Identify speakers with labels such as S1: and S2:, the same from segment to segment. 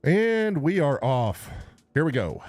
S1: And we are off. Here we go.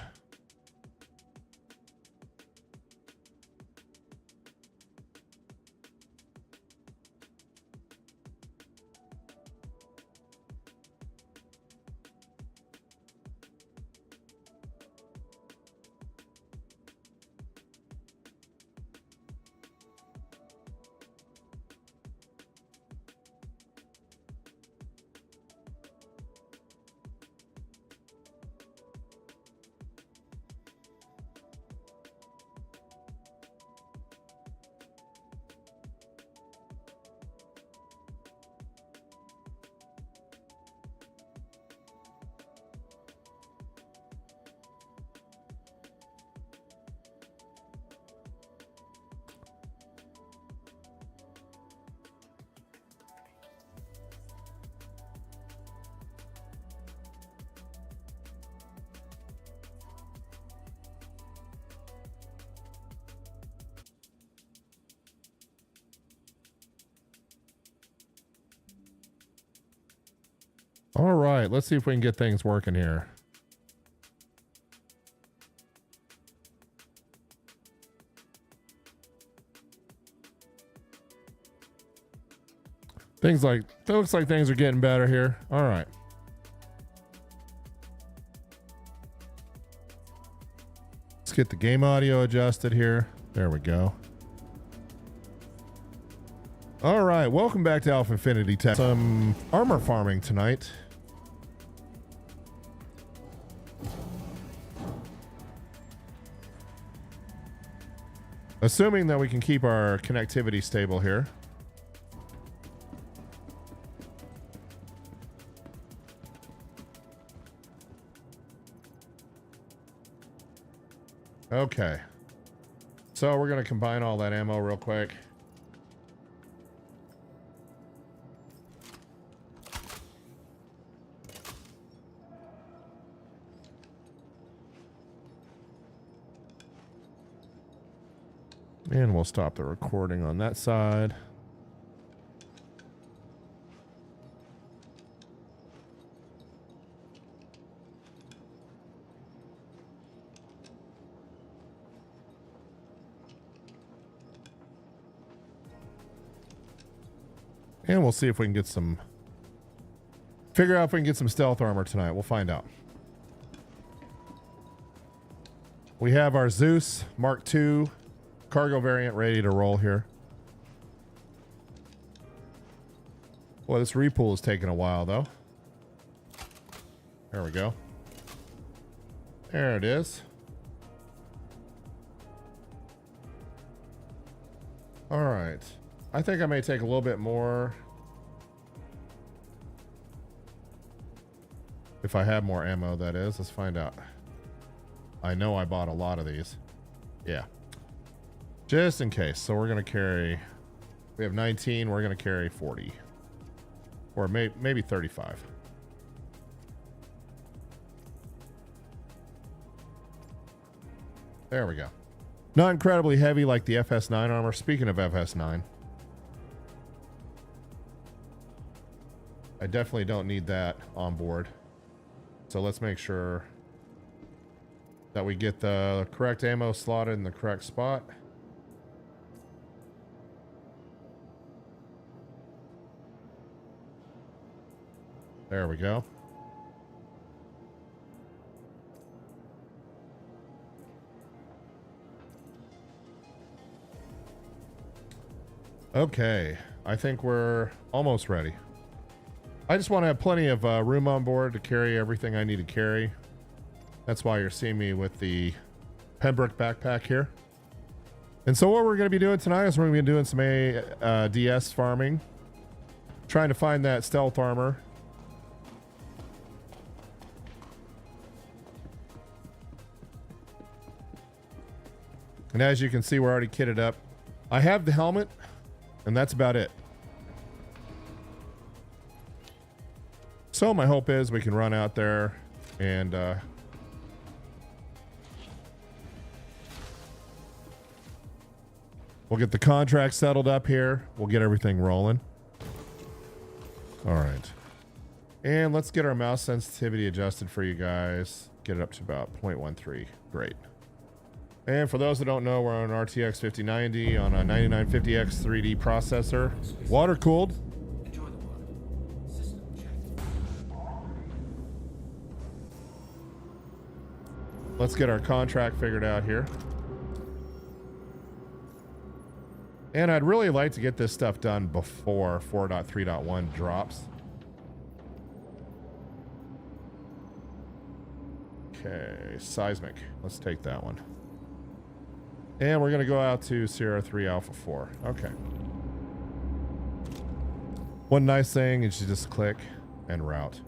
S1: All right, let's see if we can get things working here. Looks like things are getting better here. All right. Let's get the game audio adjusted here. There we go. All right, welcome back to Alpha Infinity Tech. Some armor farming tonight. Assuming that we can keep our connectivity stable here. Okay. So we're going to combine all that ammo real quick. And we'll stop the recording on that side. And we'll see if we can get some... Figure out if we can get some stealth armor tonight. We'll find out. We have our Zeus Mark II cargo variant ready to roll here. Well, this repool is taking a while though. There we go. There it is. All right. I think I may take a little bit more. If I have more ammo, that is. Let's find out. I know I bought a lot of these. Yeah. Just in case. So we're going to carry... We have 19. We're going to carry 40. Or maybe 35. There we go. Not incredibly heavy like the FS9 armor. Speaking of FS9. I definitely don't need that on board. So let's make sure that we get the correct ammo slotted in the correct spot. There we go. Okay, I think we're almost ready. I just want to have plenty of room on board to carry everything I need to carry. That's why you're seeing me with the Pembroke backpack here. And so what we're going to be doing tonight is we're going to be doing some ADS farming. Trying to find that stealth armor. And as you can see, we're already kitted up. I have the helmet, and that's about it. So my hope is we can run out there and we'll get the contract settled up here. We'll get everything rolling. All right. And let's get our mouse sensitivity adjusted for you guys. Get it up to about 0.13. Great. And for those that don't know, we're on an RTX 5090 on a 9950X 3D processor. Water cooled. Let's get our contract figured out here. And I'd really like to get this stuff done before 4.3.1 drops. Okay, seismic. Let's take that one. And we're going to go out to Sierra 3 Alpha 4. Okay. One nice thing is you just click and route.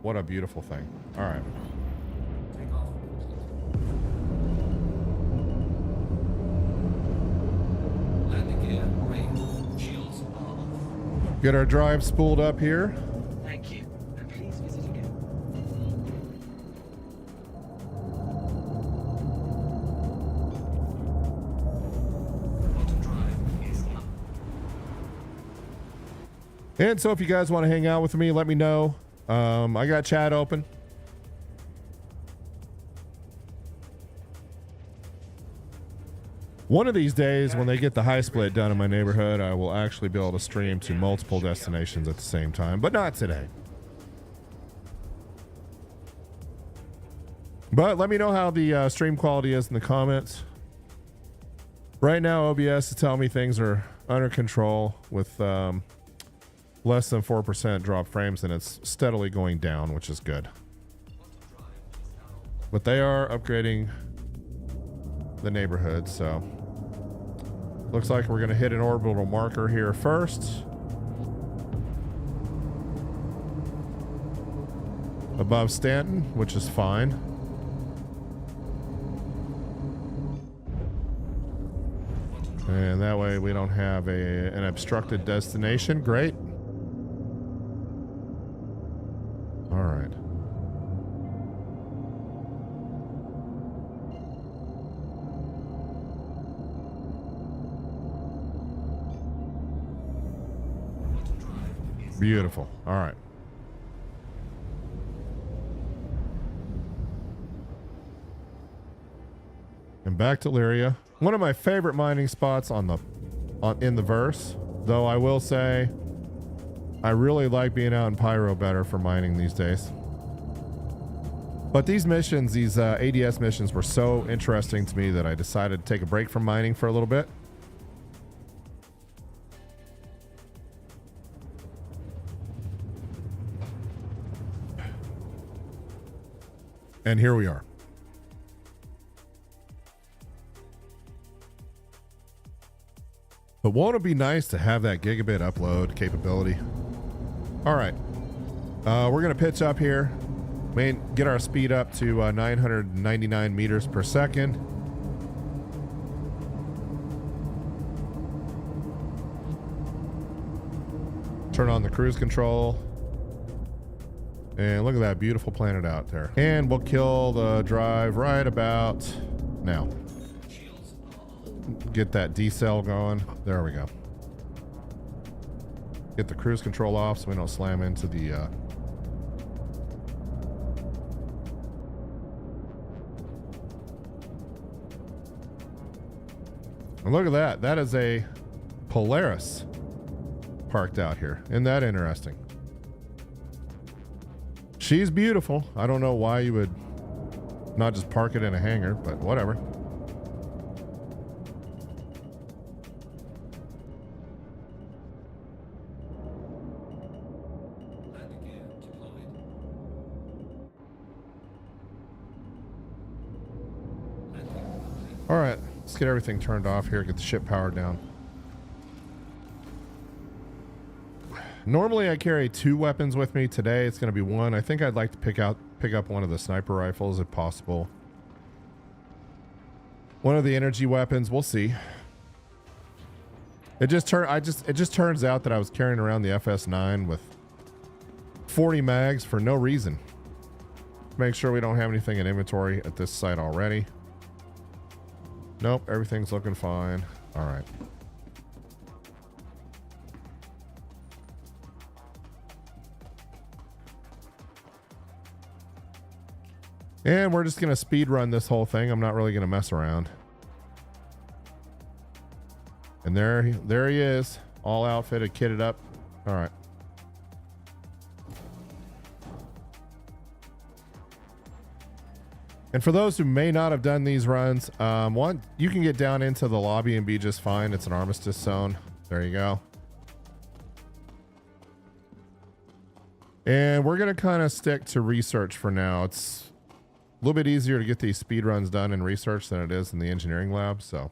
S1: What a beautiful thing. All right. Get our drive spooled up here.
S2: Thank you. And please visit again. Auto drive is up.
S1: And so if you guys want to hang out with me, let me know. I got chat open. One of these days, when they get the high split done in my neighborhood, I will actually be able to stream to multiple destinations at the same time, but not today. But let me know how the stream quality is in the comments. Right now, OBS is telling me things are under control with less than 4% drop frames, and it's steadily going down, which is good. But they are upgrading the neighborhood, so looks like we're going to hit an orbital marker here first. Above Stanton, which is fine. And that way we don't have an obstructed destination. Great. All right. Beautiful. All right. And back to Lyria. One of my favorite mining spots in the verse, though I will say I really like being out in Pyro better for mining these days. But these missions, these ADS missions were so interesting to me that I decided to take a break from mining for a little bit. And here we are. But won't it be nice to have that gigabit upload capability? All right. We're going to pitch up here. Get our speed up to 999 meters per second. Turn on the cruise control. And look at that beautiful planet out there. And we'll kill the drive right about now. Get that decel going. There we go. Get the cruise control off so we don't slam into the and look at that. That is a Polaris parked out here. Isn't that interesting? She's beautiful. I don't know why you would not just park it in a hangar, but whatever. All right, let's get everything turned off here, get the ship powered down. Normally I carry 2 weapons with me. Today it's going to be 1. I think I'd like to pick up one of the sniper rifles if possible. One of the energy weapons, we'll see. It just turns out that I was carrying around the FS9 with 40 mags for no reason. Make sure we don't have anything in inventory at this site already. Nope, everything's looking fine. All right. And we're just going to speed run this whole thing. I'm not really going to mess around. And there he is, all outfitted, kitted up. All right. And for those who may not have done these runs, you can get down into the lobby and be just fine. It's an armistice zone. There you go. And we're going to kind of stick to research for now. It's a little bit easier to get these speed runs done in research than it is in the engineering lab. So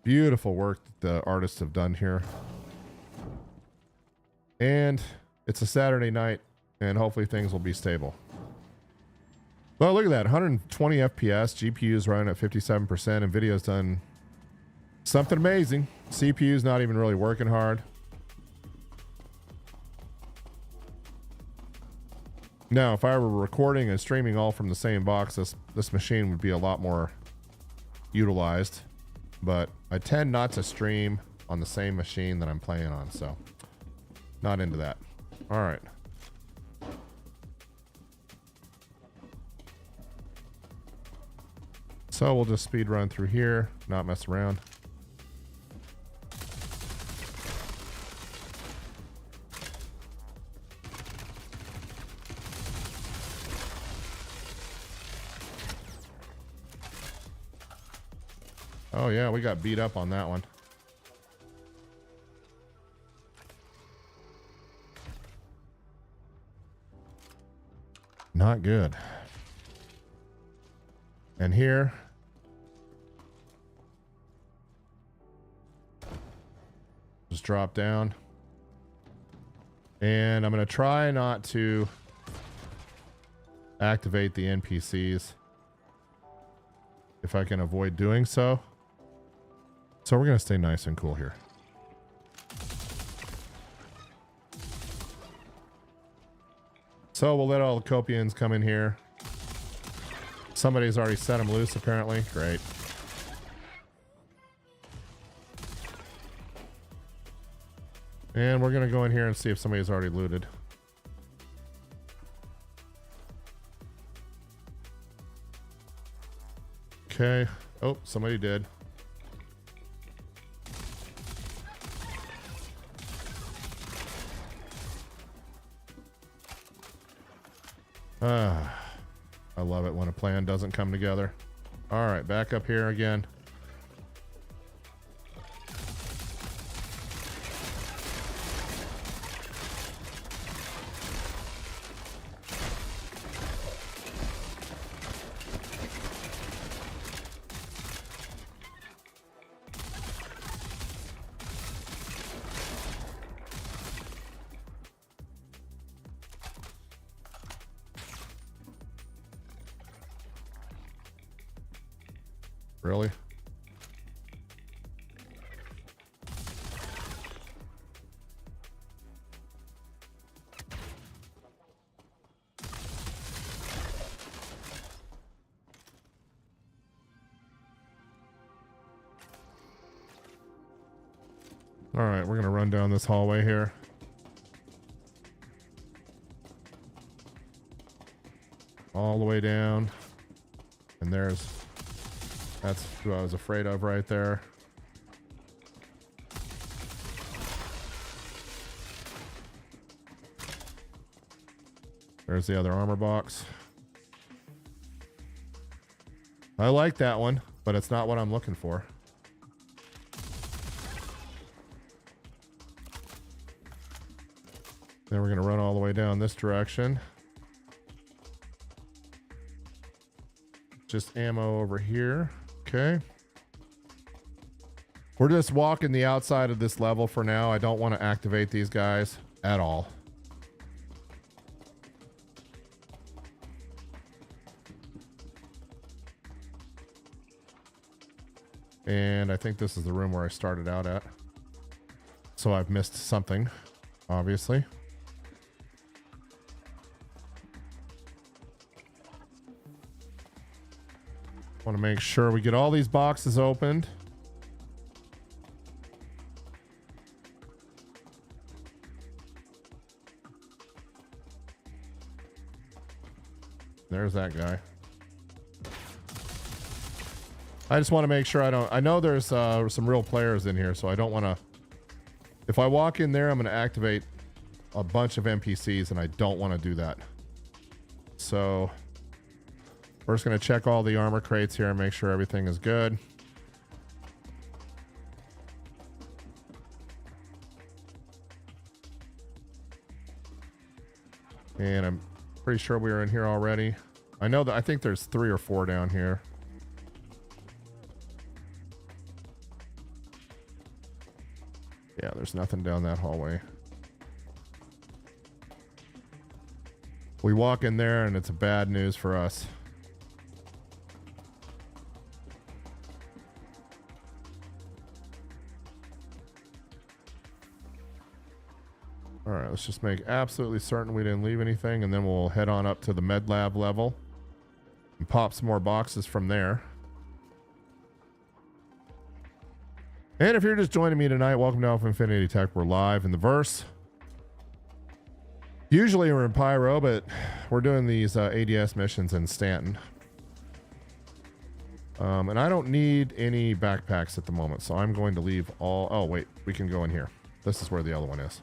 S1: beautiful work that the artists have done here. And it's a Saturday night, and hopefully things will be stable. Well, look at that, 120 FPS, GPU's running at 57%, NVIDIA's done something amazing. CPU's not even really working hard. Now, if I were recording and streaming all from the same box, this machine would be a lot more utilized. But I tend not to stream on the same machine that I'm playing on, so not into that. All right. So we'll just speed run through here, not mess around. Oh yeah, we got beat up on that one. Not good. And here, just drop down. And I'm going to try not to activate the NPCs if I can avoid doing so. So we're going to stay nice and cool here. So we'll let all the Copians come in here. Somebody's already set them loose, apparently. Great. And we're going to go in here and see if somebody's already looted. Okay. Oh, somebody did. I love it when a plan doesn't come together. All right, back up here again. Really? All right, we're gonna run down this hallway here. All the way down. And that's who I was afraid of right there. There's the other armor box. I like that one, but it's not what I'm looking for. Then we're going to run all the way down this direction. Just ammo over here. Okay. We're just walking the outside of this level for now. I don't want to activate these guys at all. And I think this is the room where I started out at. So I've missed something, obviously. Want to make sure we get all these boxes opened. There's that guy. I just want to make sure I know there's some real players in here, so I don't want to. If I walk in there, I'm going to activate a bunch of NPCs, and I don't want to do that. So we're just going to check all the armor crates here and make sure everything is good. And I'm pretty sure we were in here already. I think there's 3 or 4 down here. Yeah, there's nothing down that hallway. We walk in there and it's bad news for us. All right, let's just make absolutely certain we didn't leave anything, and then we'll head on up to the med lab level and pop some more boxes from there. And if you're just joining me tonight, welcome to Alpha Infinity Tech. We're live in the verse. Usually we're in Pyro, but we're doing these ADS missions in Stanton. And I don't need any backpacks at the moment, so I'm going to leave all... Oh, wait, we can go in here. This is where the other one is.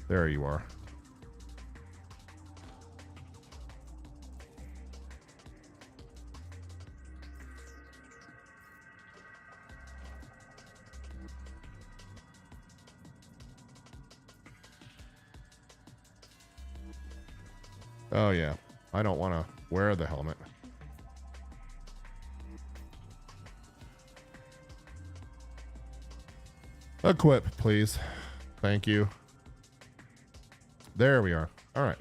S1: There you are. Oh yeah, I don't want to wear the helmet. Equip, please. Thank you. There we are. All right.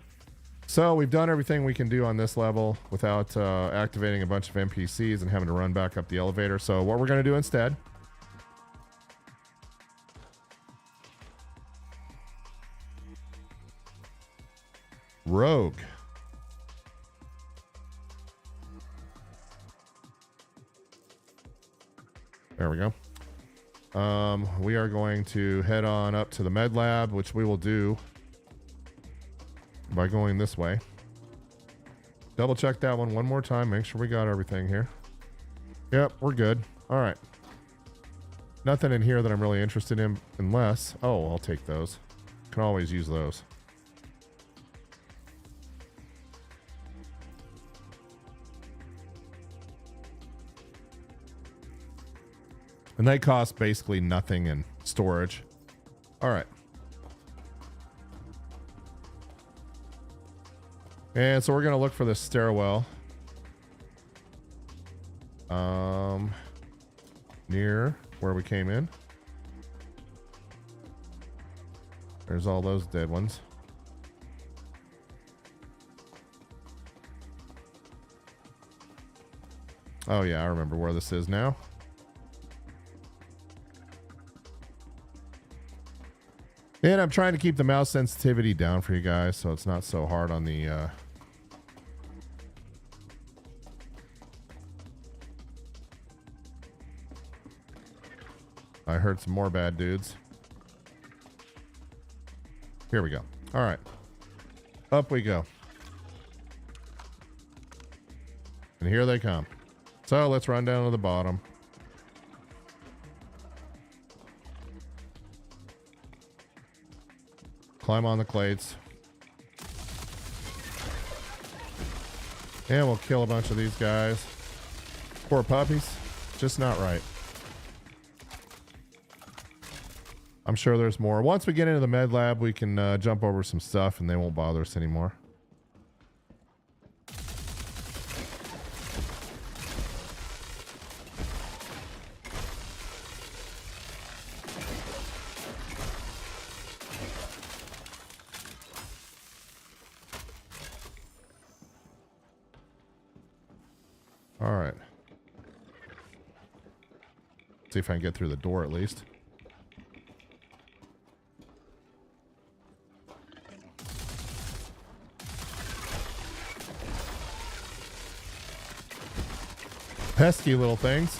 S1: So we've done everything we can do on this level without activating a bunch of NPCs and having to run back up the elevator. So what we're going to do instead... Rogue. There we go. We are going to head on up to the med lab, which we will do by going this way. Double check that one more time. Make sure we got everything here. Yep, we're good. All right. Nothing in here that I'm really interested in unless... Oh, I'll take those. Can always use those. And they cost basically nothing in storage. All right. And so we're going to look for this stairwell. Near where we came in. There's all those dead ones. Oh yeah, I remember where this is now. And I'm trying to keep the mouse sensitivity down for you guys so it's not so hard on the... I heard some more bad dudes. Here we go. All right. Up we go. And here they come. So let's run down to the bottom. Climb on the clates. And we'll kill a bunch of these guys. Poor puppies. Just not right. I'm sure there's more. Once we get into the med lab, we can jump over some stuff and they won't bother us anymore. All right. See if I can get through the door at least. Pesky little things.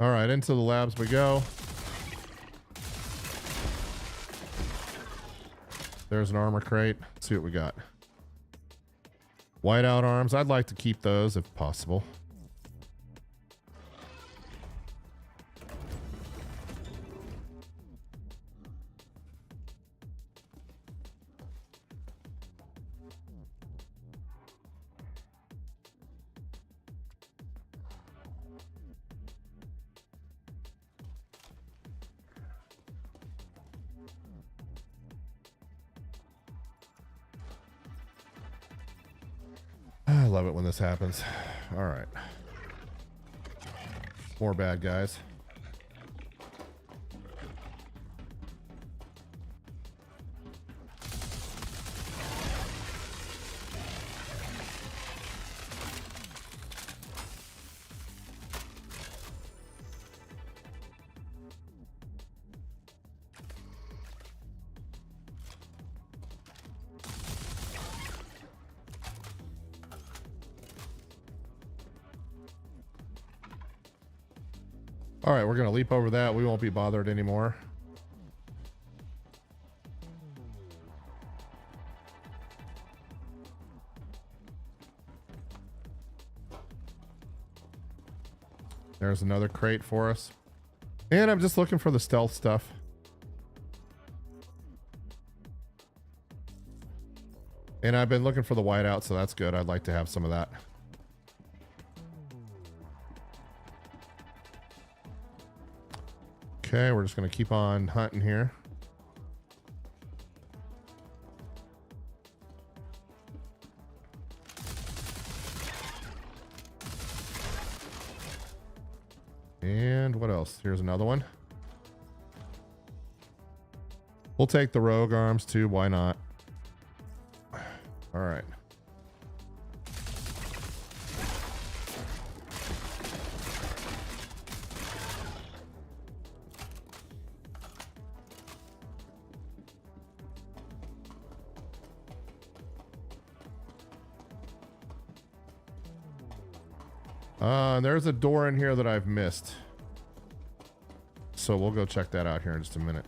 S1: All right, into the labs we go. There's an armor crate. Let's see what we got. Whiteout arms. I'd like to keep those if possible. I love it when this happens. All right. More bad guys. All right, we're going to leap over that. We won't be bothered anymore. There's another crate for us. And I'm just looking for the stealth stuff. And I've been looking for the whiteout, so that's good. I'd like to have some of that. Okay, we're just going to keep on hunting here. And what else? Here's another one. We'll take the rogue arms too. Why not? All right. There's a door in here that I've missed. So we'll go check that out here in just a minute.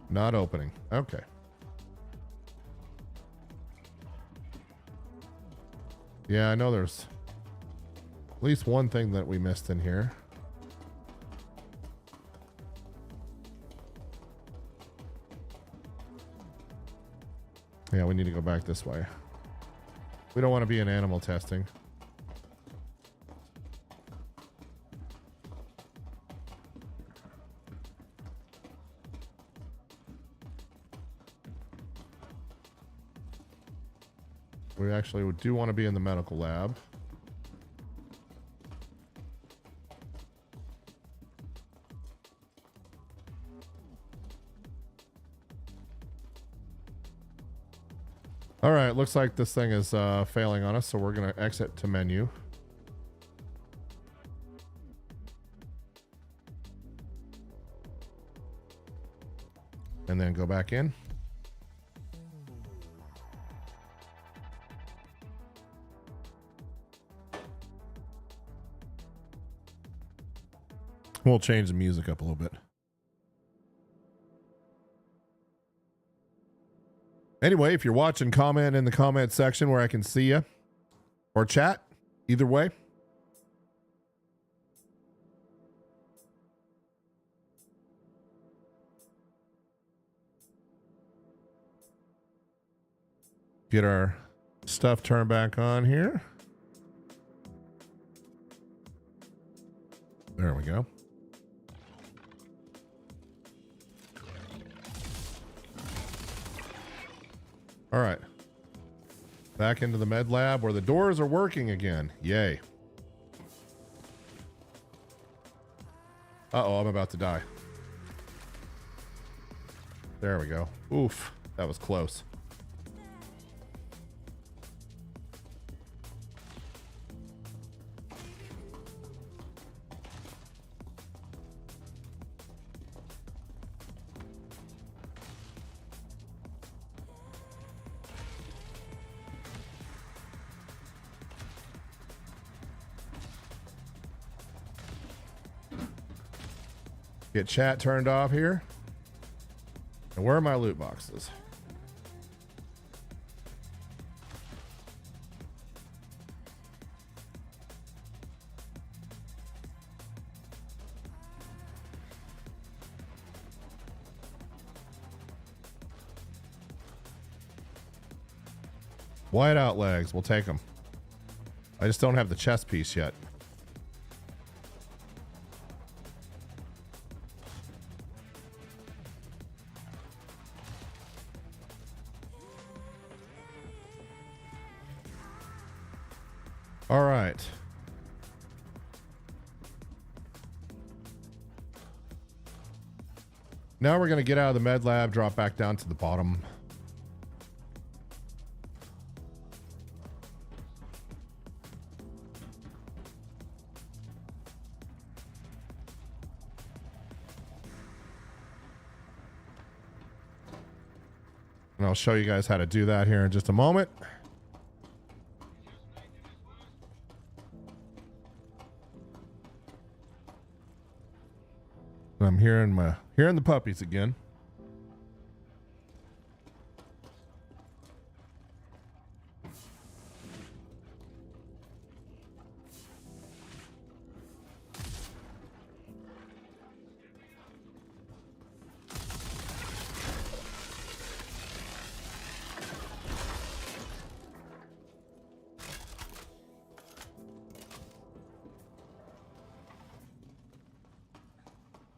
S1: Not opening. Okay. Yeah, I know there's at least one thing that we missed in here. Yeah, we need to go back this way. We don't want to be in animal testing. We actually do want to be in the medical lab. All right, looks like this thing is failing on us, so we're going to exit to menu. And then go back in. We'll change the music up a little bit. Anyway, if you're watching, comment in the comment section where I can see you. Or chat. Either way. Get our stuff turned back on here. There we go. All right. Back into the med lab where the doors are working again. Yay. Uh-oh, I'm about to die. There we go. Oof, that was close. Get chat turned off here. And where are my loot boxes? Whiteout legs, we'll take them. I just don't have the chest piece yet. All right. Now we're going to get out of the med lab, drop back down to the bottom. And I'll show you guys how to do that here in just a moment. I'm hearing the puppies again.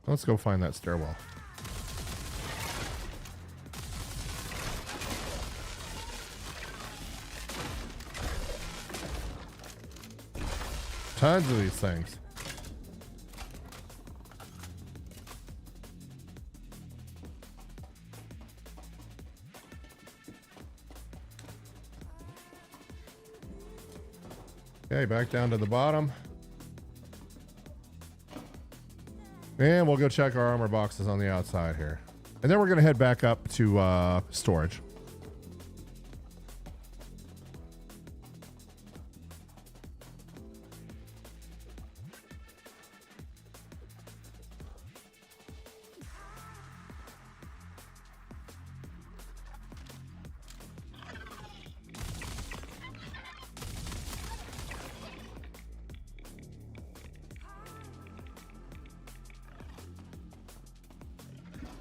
S1: Let's go find that stairwell. Tons of these things. Okay, back down to the bottom. And we'll go check our armor boxes on the outside here. And then we're going to head back up to storage.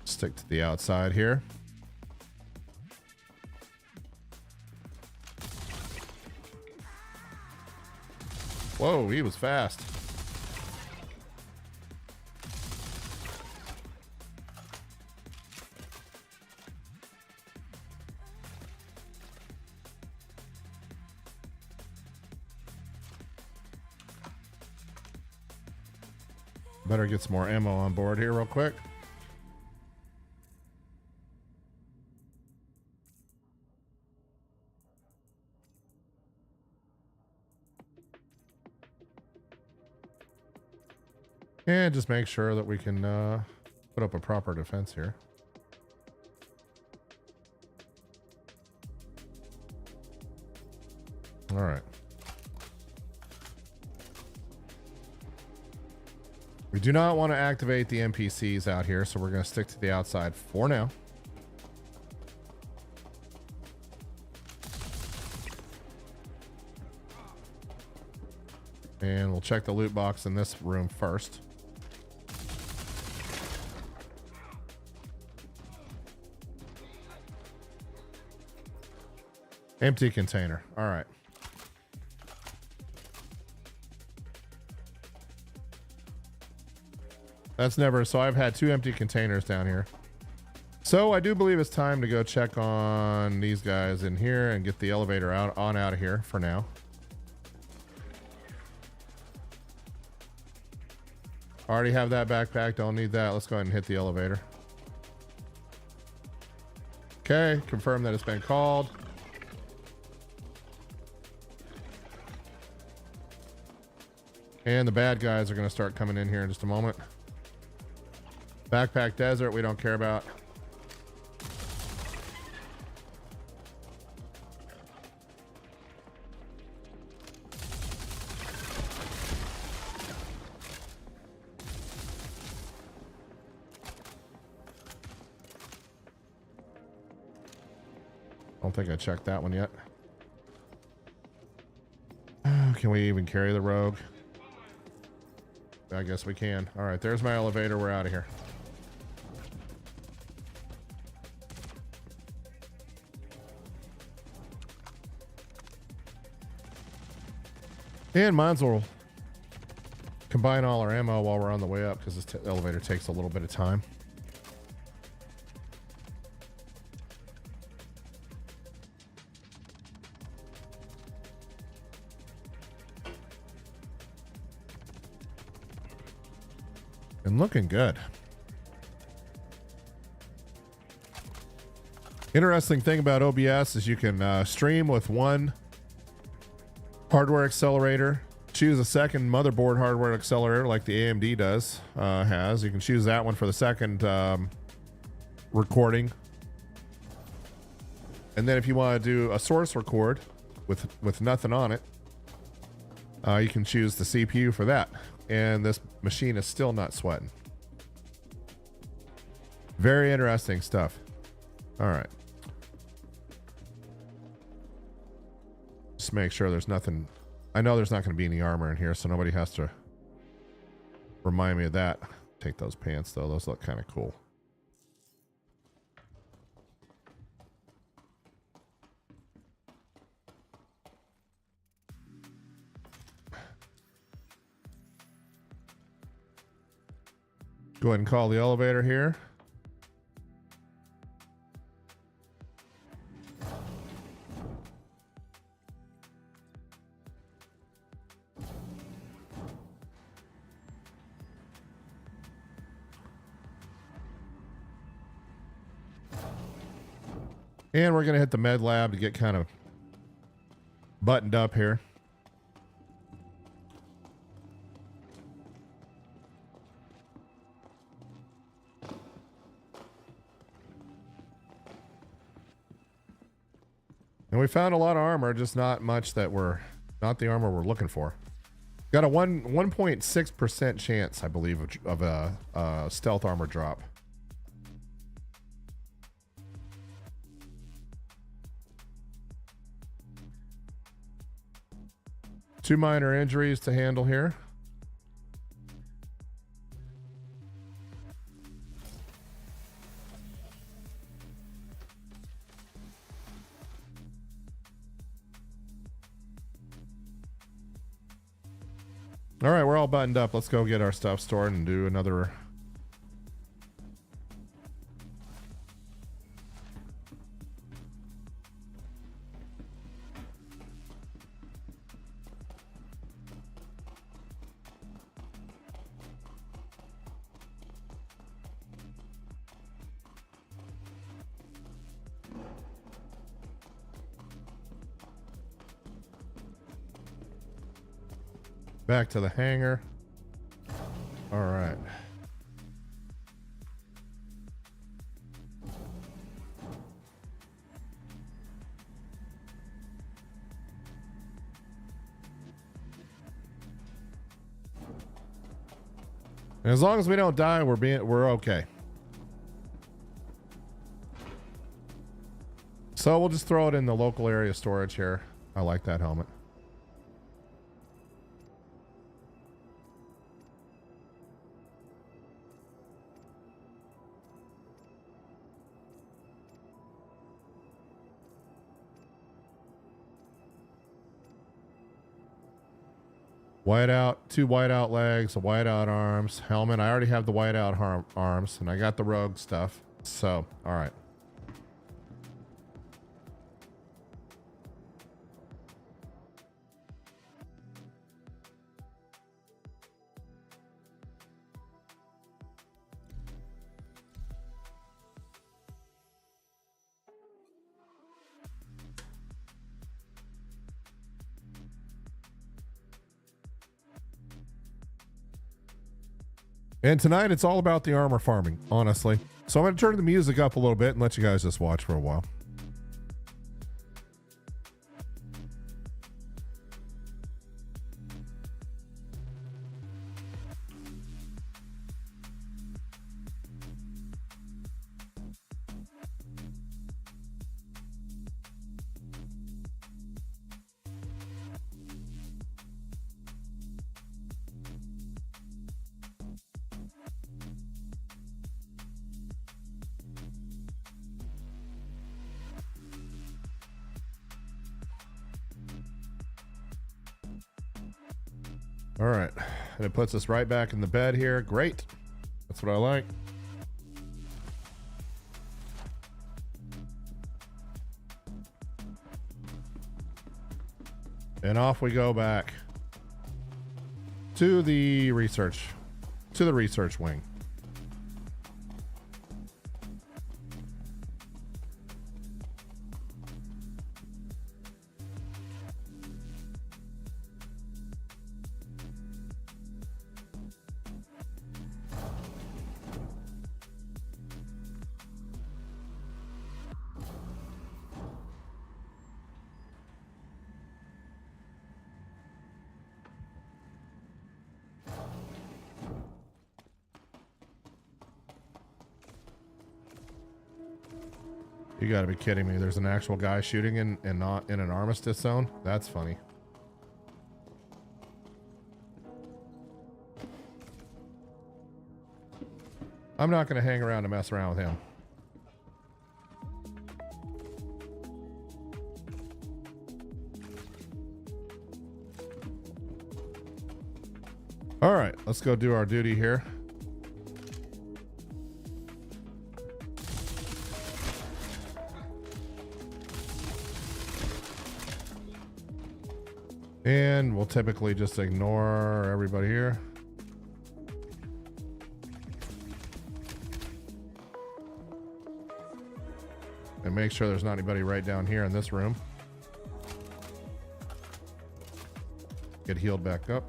S1: Stick to the outside here. Whoa, he was fast. Better get some more ammo on board here real quick. And just make sure that we can put up a proper defense here. All right. We do not want to activate the NPCs out here, so we're going to stick to the outside for now. And we'll check the loot box in this room first. Empty container. All right. That's never, so I've had 2 empty containers down here. So I do believe it's time to go check on these guys in here and get the elevator out of here for now. Already have that backpack, don't need that. Let's go ahead and hit the elevator. Okay, confirm that it's been called. And the bad guys are going to start coming in here in just a moment. Backpack desert, we don't care about. don't think I checked that one yet. Can we even carry the rogue? I guess we can. All right, there's my elevator. We're out of here. And might as well combine all our ammo while we're on the way up, because this elevator takes a little bit of time. And looking good. Interesting thing about OBS is you can stream with one hardware accelerator, choose a second motherboard hardware accelerator like the AMD does, has. You can choose that one for the second recording. And then if you want to do a source record with nothing on it, you can choose the CPU for that. And this machine is still not sweating. Very interesting stuff. All right. Just make sure there's nothing. I know there's not going to be any armor in here, so nobody has to remind me of that. Take those pants, though. Those look kind of cool. Go ahead and call the elevator here. And we're going to hit the med lab to get kind of buttoned up here. And we found a lot of armor, just not much that not the armor we're looking for. Got a 1.6% chance, I believe, of a stealth armor drop. Two minor injuries to handle here. All right, we're all buttoned up. Let's go get our stuff stored and do another. Back to the hangar. All right. And as long as we don't die, we're okay. So we'll just throw it in the local area storage here. I like that helmet. Whiteout, 2 whiteout legs, a whiteout arms, helmet. I already have the whiteout arms, and I got the rogue stuff. So, all right. And tonight, it's all about the armor farming, honestly. So I'm going to turn the music up a little bit and let you guys just watch for a while. All right, and it puts us right back in the bed here. Great. That's what I like. And off we go back to the research wing. You gotta be kidding me. There's an actual guy shooting in and not in an armistice zone? That's funny. I'm not gonna hang around to mess around with him. All right, let's go do our duty here. And we'll typically just ignore everybody here. And make sure there's not anybody right down here in this room. Get healed back up.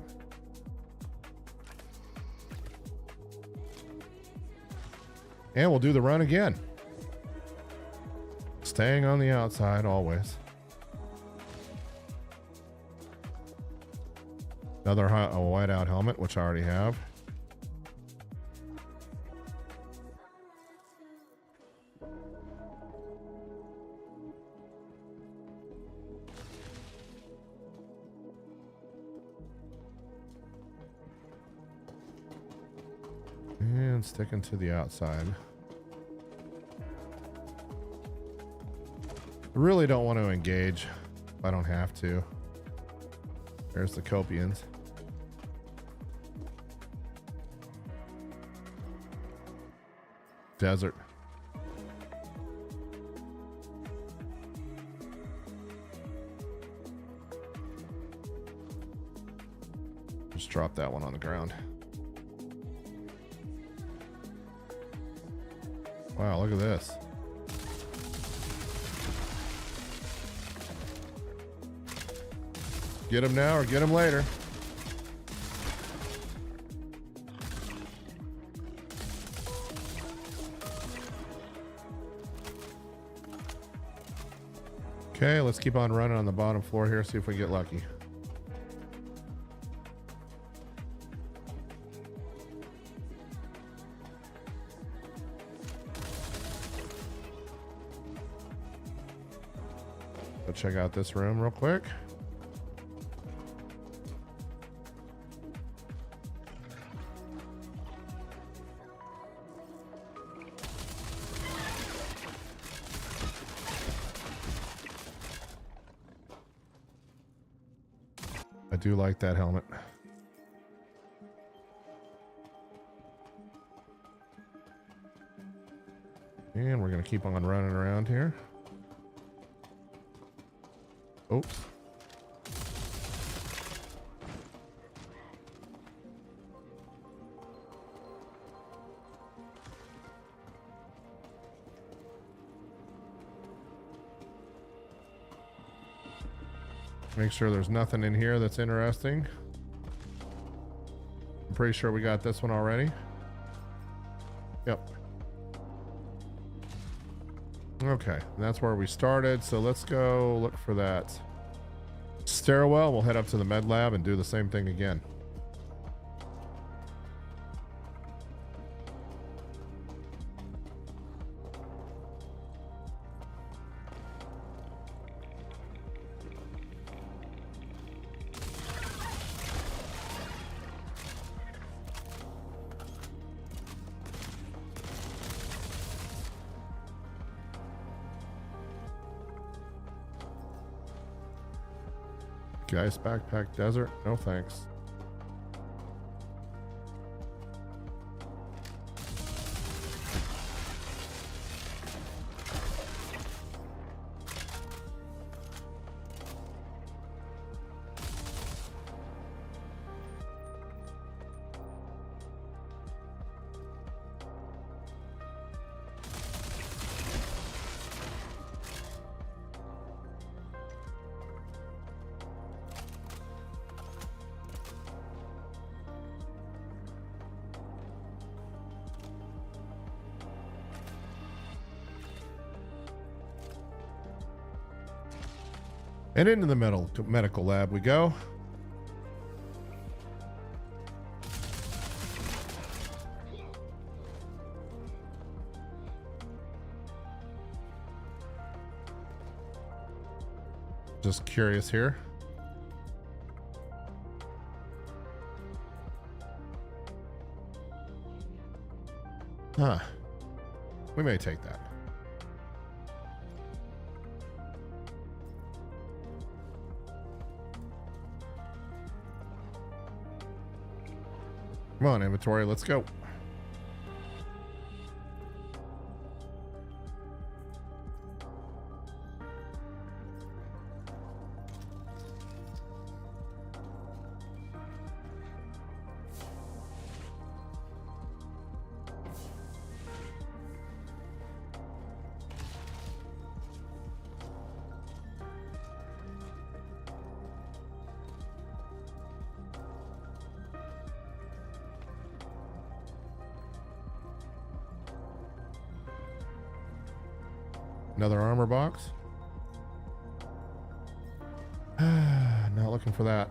S1: And we'll do the run again. Staying on the outside always. Another whiteout helmet, which I already have. And sticking to the outside. I really don't want to engage if I don't have to. There's the Copians. Desert. Just drop that one on the ground. Wow, look at this. Get him now or get him later. Okay, let's keep on running on the bottom floor here, see if we get lucky. Go check out this room real quick. I do like that helmet. And we're going to keep on running around here. Oops. Make sure there's nothing in here that's interesting. I'm pretty sure we got this one already. Yep. Okay, that's where we started. So let's go look for that stairwell. We'll head up to the med lab and do the same thing again. Ice backpack desert, no thanks. And into the medical lab we go. Just curious here. Huh. We may take that. Come on, inventory, let's go. Another armor box. Not looking for that.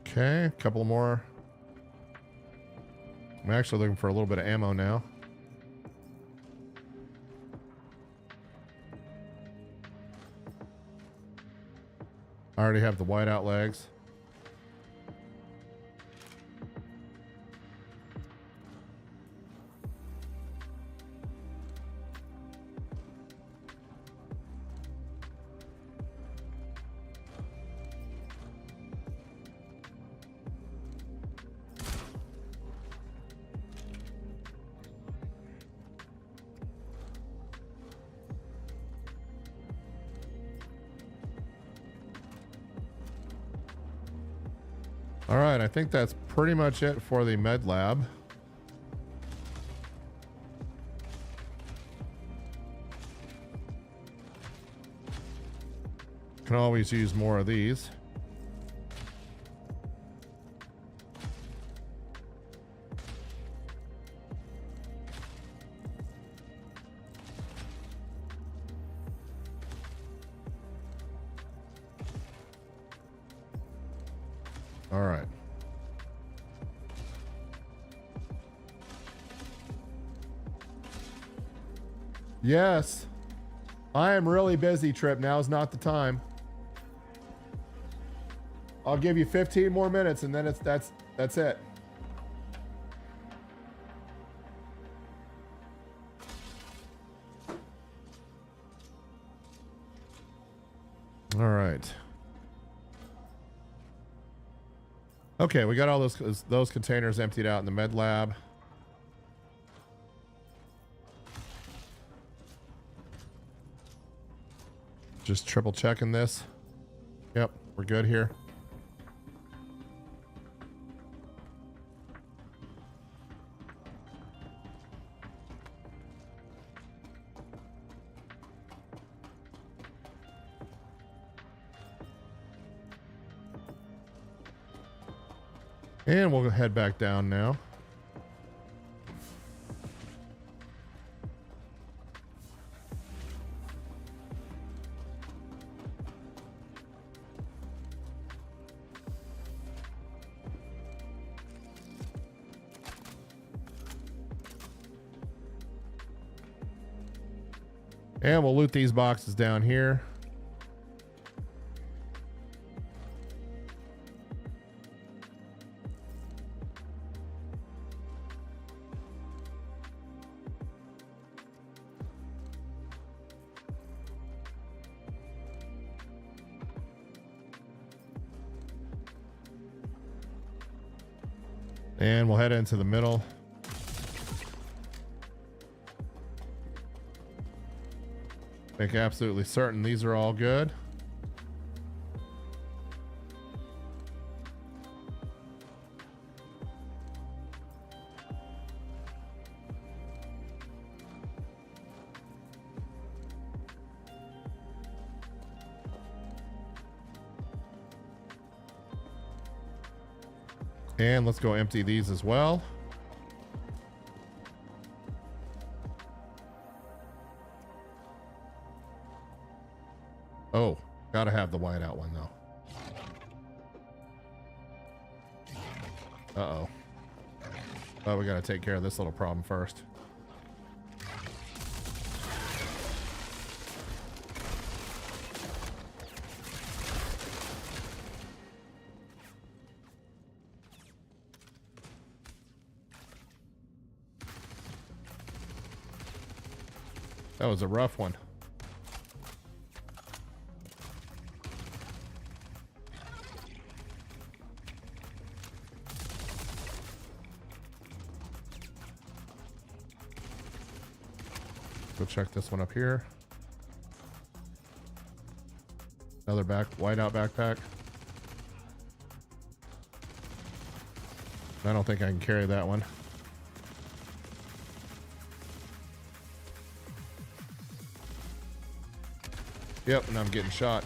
S1: Okay, a couple more. I'm actually looking for a little bit of ammo now. I already have the whiteout legs. All right, I think that's pretty much it for the med lab. Can always use more of these. All right. Yes. I am really busy, Trip. Now's not the time. I'll give you 15 more minutes and then that's it. All right. Okay, we got all those containers emptied out in the med lab. Just triple checking this. Yep, we're good here. And we'll head back down now. And we'll loot these boxes down here. And we'll head into the middle. Make absolutely certain these are all good. And let's go empty these as well. Oh, gotta have the whiteout one though. Uh-oh. Oh, we gotta take care of this little problem first. That was a rough one. Go check this one up here. Another whiteout backpack. I don't think I can carry that one. Yep, and I'm getting shot.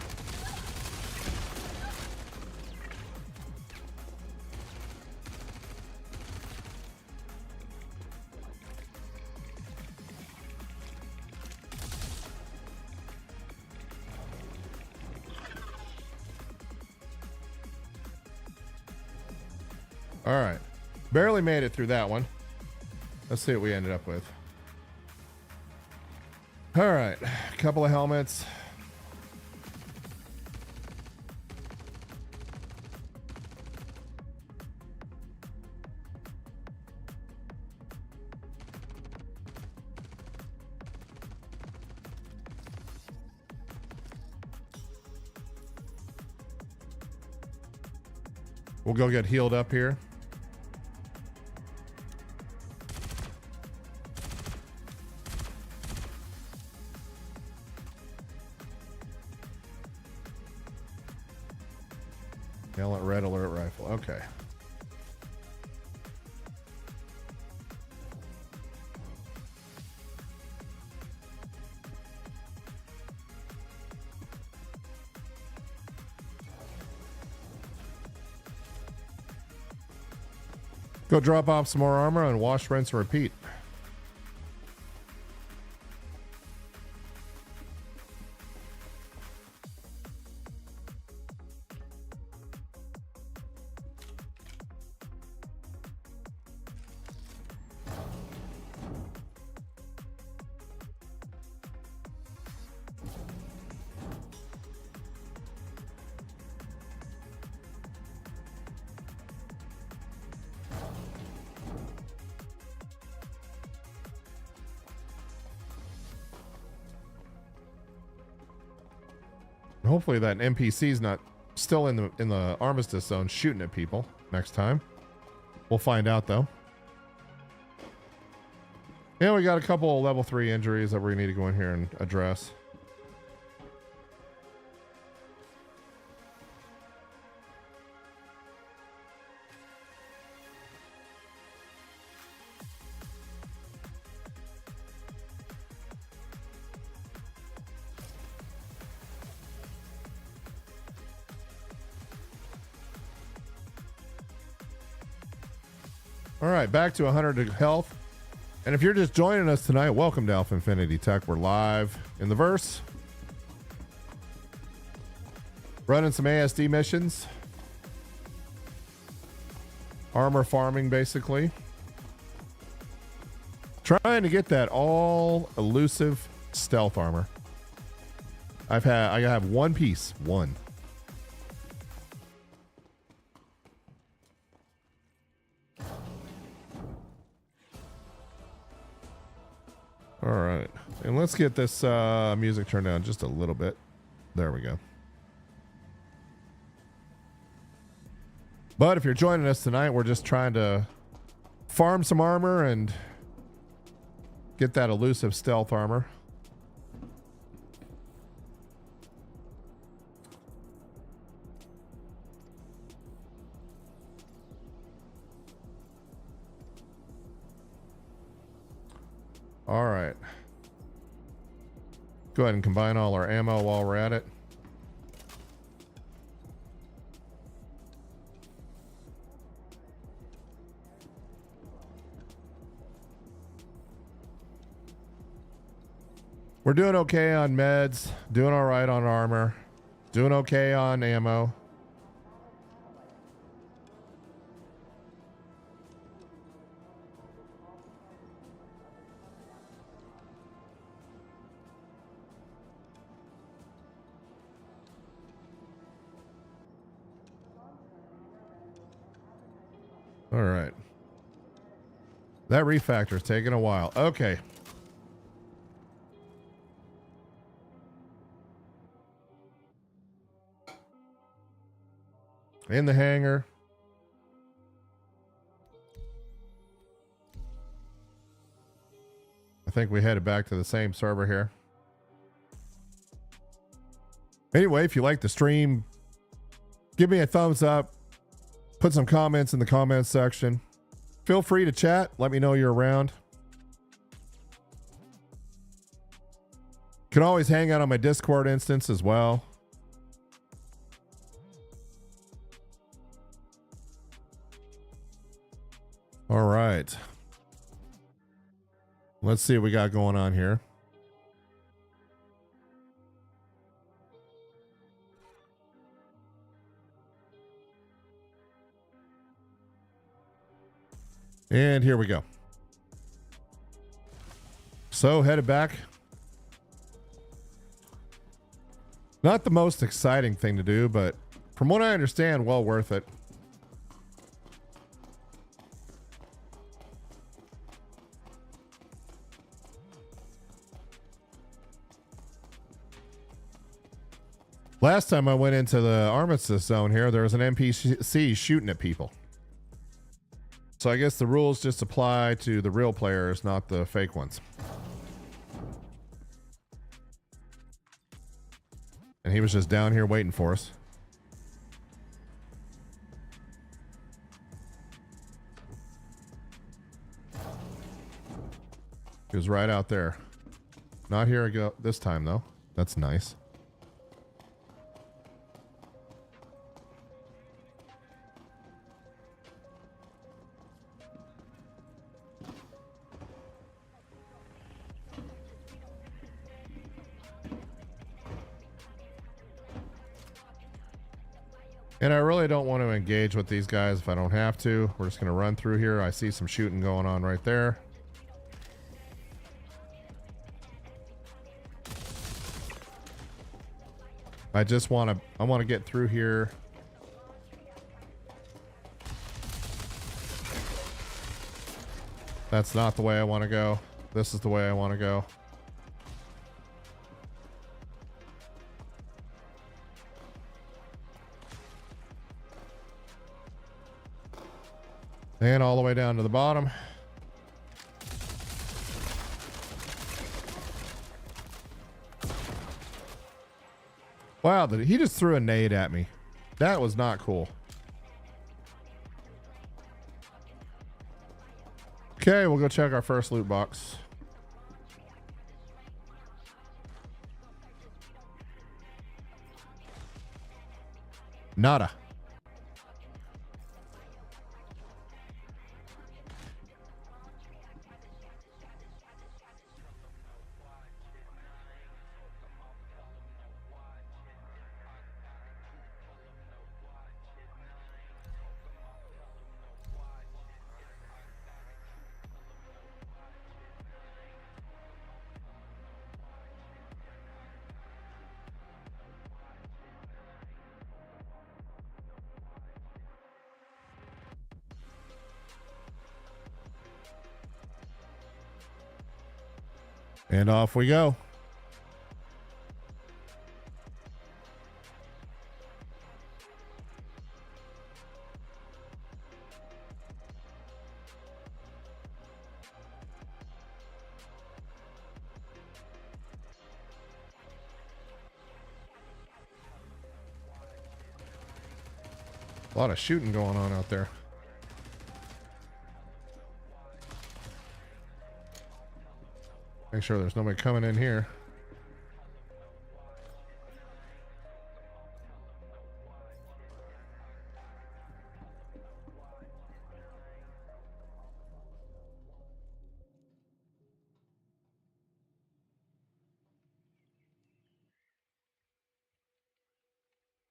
S1: All right. Barely made it through that one. Let's see what we ended up with. All right. A couple of helmets. We'll go get healed up here. Yell at red alert rifle. Okay. Go drop off some more armor and wash, rinse, and repeat. Hopefully that NPC's not still in the armistice zone shooting at people next time. We'll find out though. Yeah, we got a couple of level 3 injuries that we need to go in here and address. All right, back to 100 health. And if you're just joining us tonight, welcome to Alpha Infinity Tech. We're live in the verse. Running some ASD missions. Armor farming, basically. Trying to get that all elusive stealth armor. I have one piece. One. All right, and let's get this music turned down just a little bit. There we go. But if you're joining us tonight, we're just trying to farm some armor and get that elusive stealth armor. All right. Go ahead and combine all our ammo while we're at it. We're doing okay on meds, doing all right on armor, doing okay on ammo. All right. That refactor's taking a while. Okay. In the hangar. I think we headed back to the same server here. Anyway, if you like the stream, give me a thumbs up. Put some comments in the comments section. Feel free to chat. Let me know you're around. Can always hang out on my Discord instance as well. All right. Let's see what we got going on here. And here we go. So headed back. Not the most exciting thing to do, but from what I understand, well worth it. Last time I went into the armistice zone here, there was an NPC shooting at people. So I guess the rules just apply to the real players, not the fake ones. And he was just down here waiting for us. He was right out there. Not here ago this time though. That's nice. And I really don't want to engage with these guys if I don't have to. We're just going to run through here. I see some shooting going on right there. I want to get through here. That's not the way I want to go. This is the way I want to go. And all the way down to the bottom. Wow, he just threw a nade at me. That was not cool. Okay, we'll go check our first loot box. Nada. And off we go. A lot of shooting going on out there. Make sure there's nobody coming in here.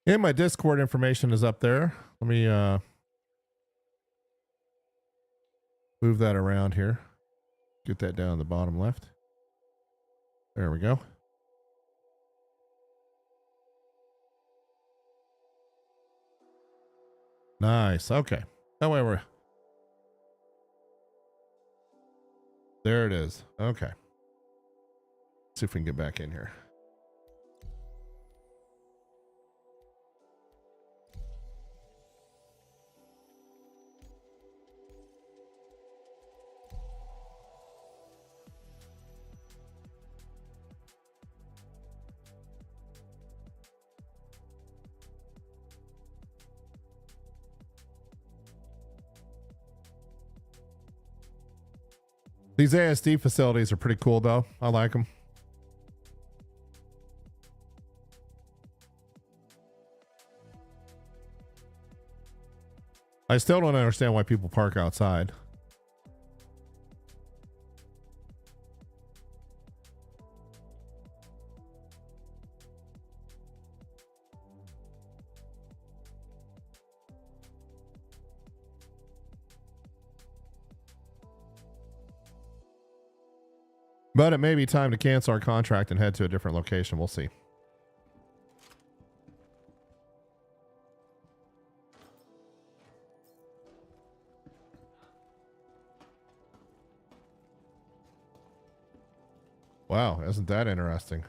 S1: And my Discord information is up there. Let me move that around here. Get that down the bottom left. There we go. Nice. Okay. That way we're... There it is. Okay. See if we can get back in here. These ASD facilities are pretty cool though. I like them. I still don't understand why people park outside. But it may be time to cancel our contract and head to a different location. We'll see. Wow, isn't that interesting?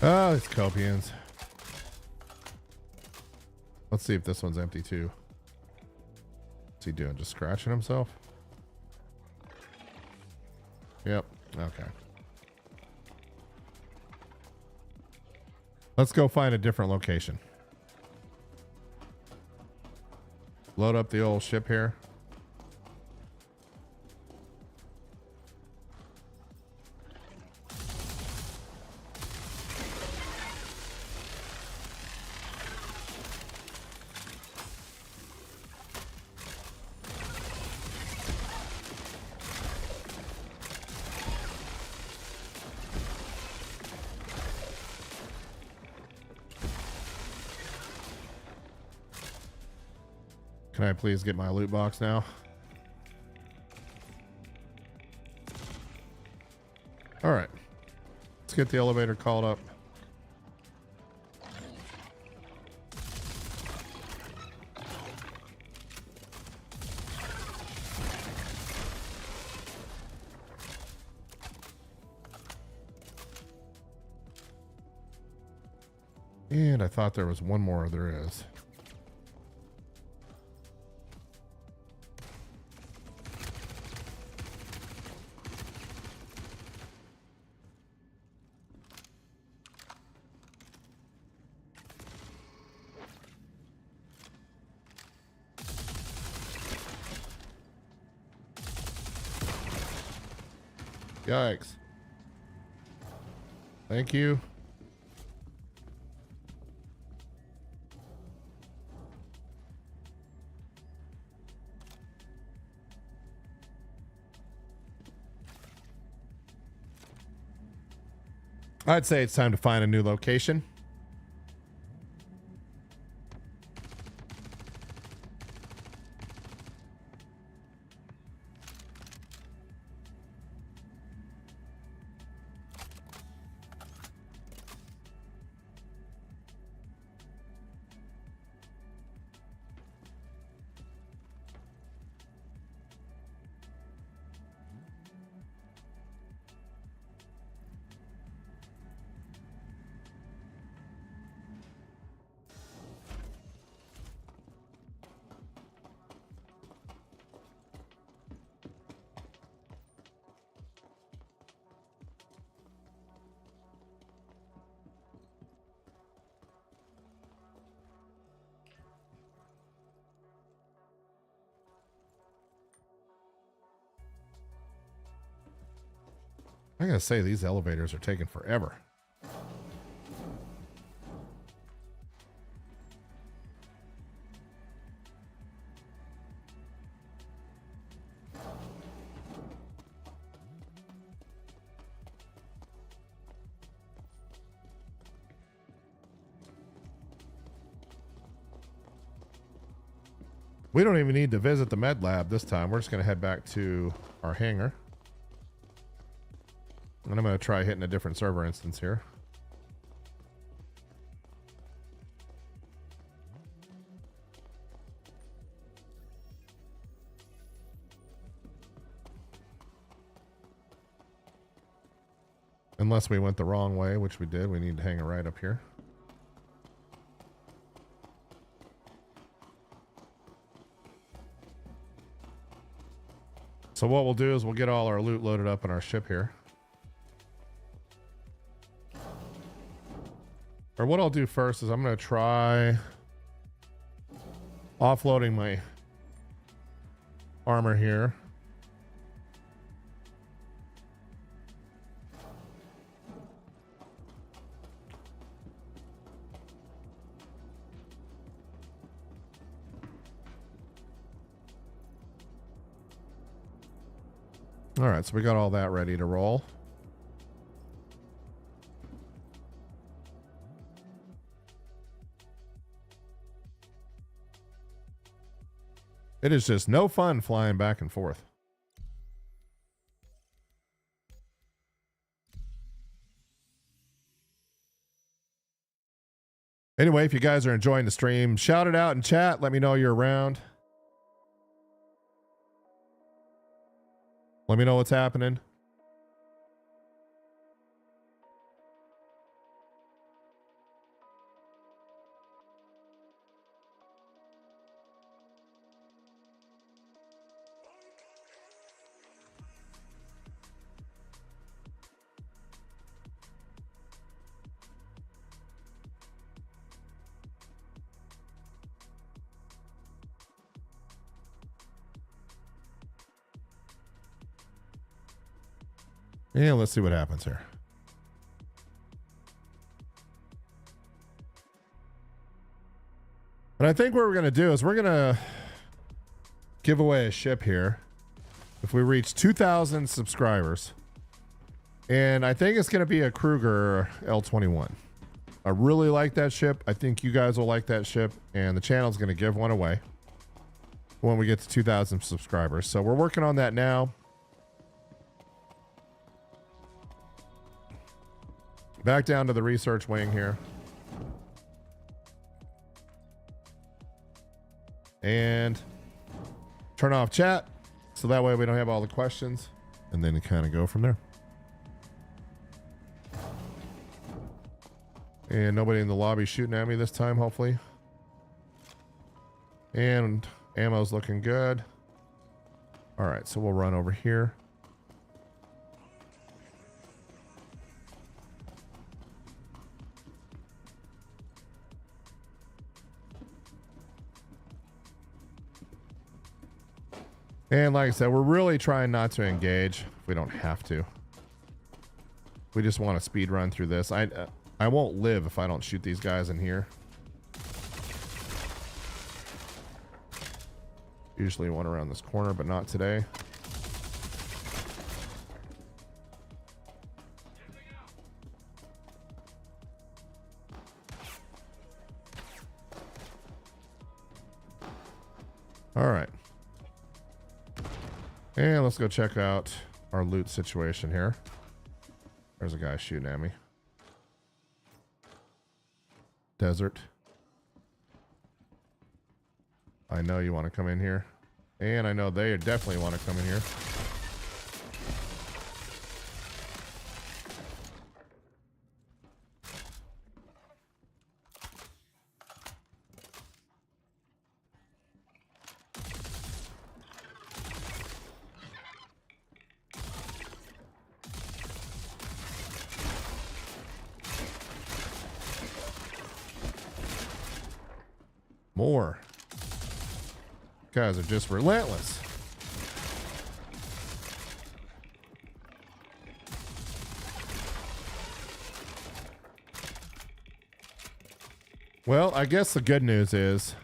S1: Oh, it's Copians. Let's see if this one's empty too. What's he doing? Just scratching himself? Yep. Okay. Let's go find a different location. Load up the old ship here. Can I please get my loot box now? All right. Let's get the elevator called up. And I thought there was one more. There is. Yikes. Thank you. I'd say it's time to find a new location. I gotta say, these elevators are taking forever. We don't even need to visit the med lab this time. We're just going to head back to our hangar. And I'm going to try hitting a different server instance here. Unless we went the wrong way, which we did. We need to hang it right up here. So what we'll do is we'll get all our loot loaded up in our ship here. Or what I'll do first is I'm going to try offloading my armor here. All right, so we got all that ready to roll. It is just no fun flying back and forth. Anyway, if you guys are enjoying the stream, shout it out in chat. Let me know you're around. Let me know what's happening. Yeah, let's see what happens here. But I think what we're going to do is we're going to give away a ship here if we reach 2,000 subscribers. And I think it's going to be a Kruger L21. I really like that ship. I think you guys will like that ship. And the channel's going to give one away when we get to 2,000 subscribers. So we're working on that now. Back down to the research wing here. And turn off chat so that way we don't have all the questions, and then kind of go from there. And nobody in the lobby shooting at me this time, hopefully. And ammo's looking good. All right, so we'll run over here. And like I said, we're really trying not to engage if we don't have to. We just want to speed run through this. I won't live if I don't shoot these guys in here. Usually one around this corner, but not today. All right. And let's go check out our loot situation here. There's a guy shooting at me. Desert. I know you want to come in here. And I know they definitely want to come in here. More. Guys are just relentless. Well, I guess the good news is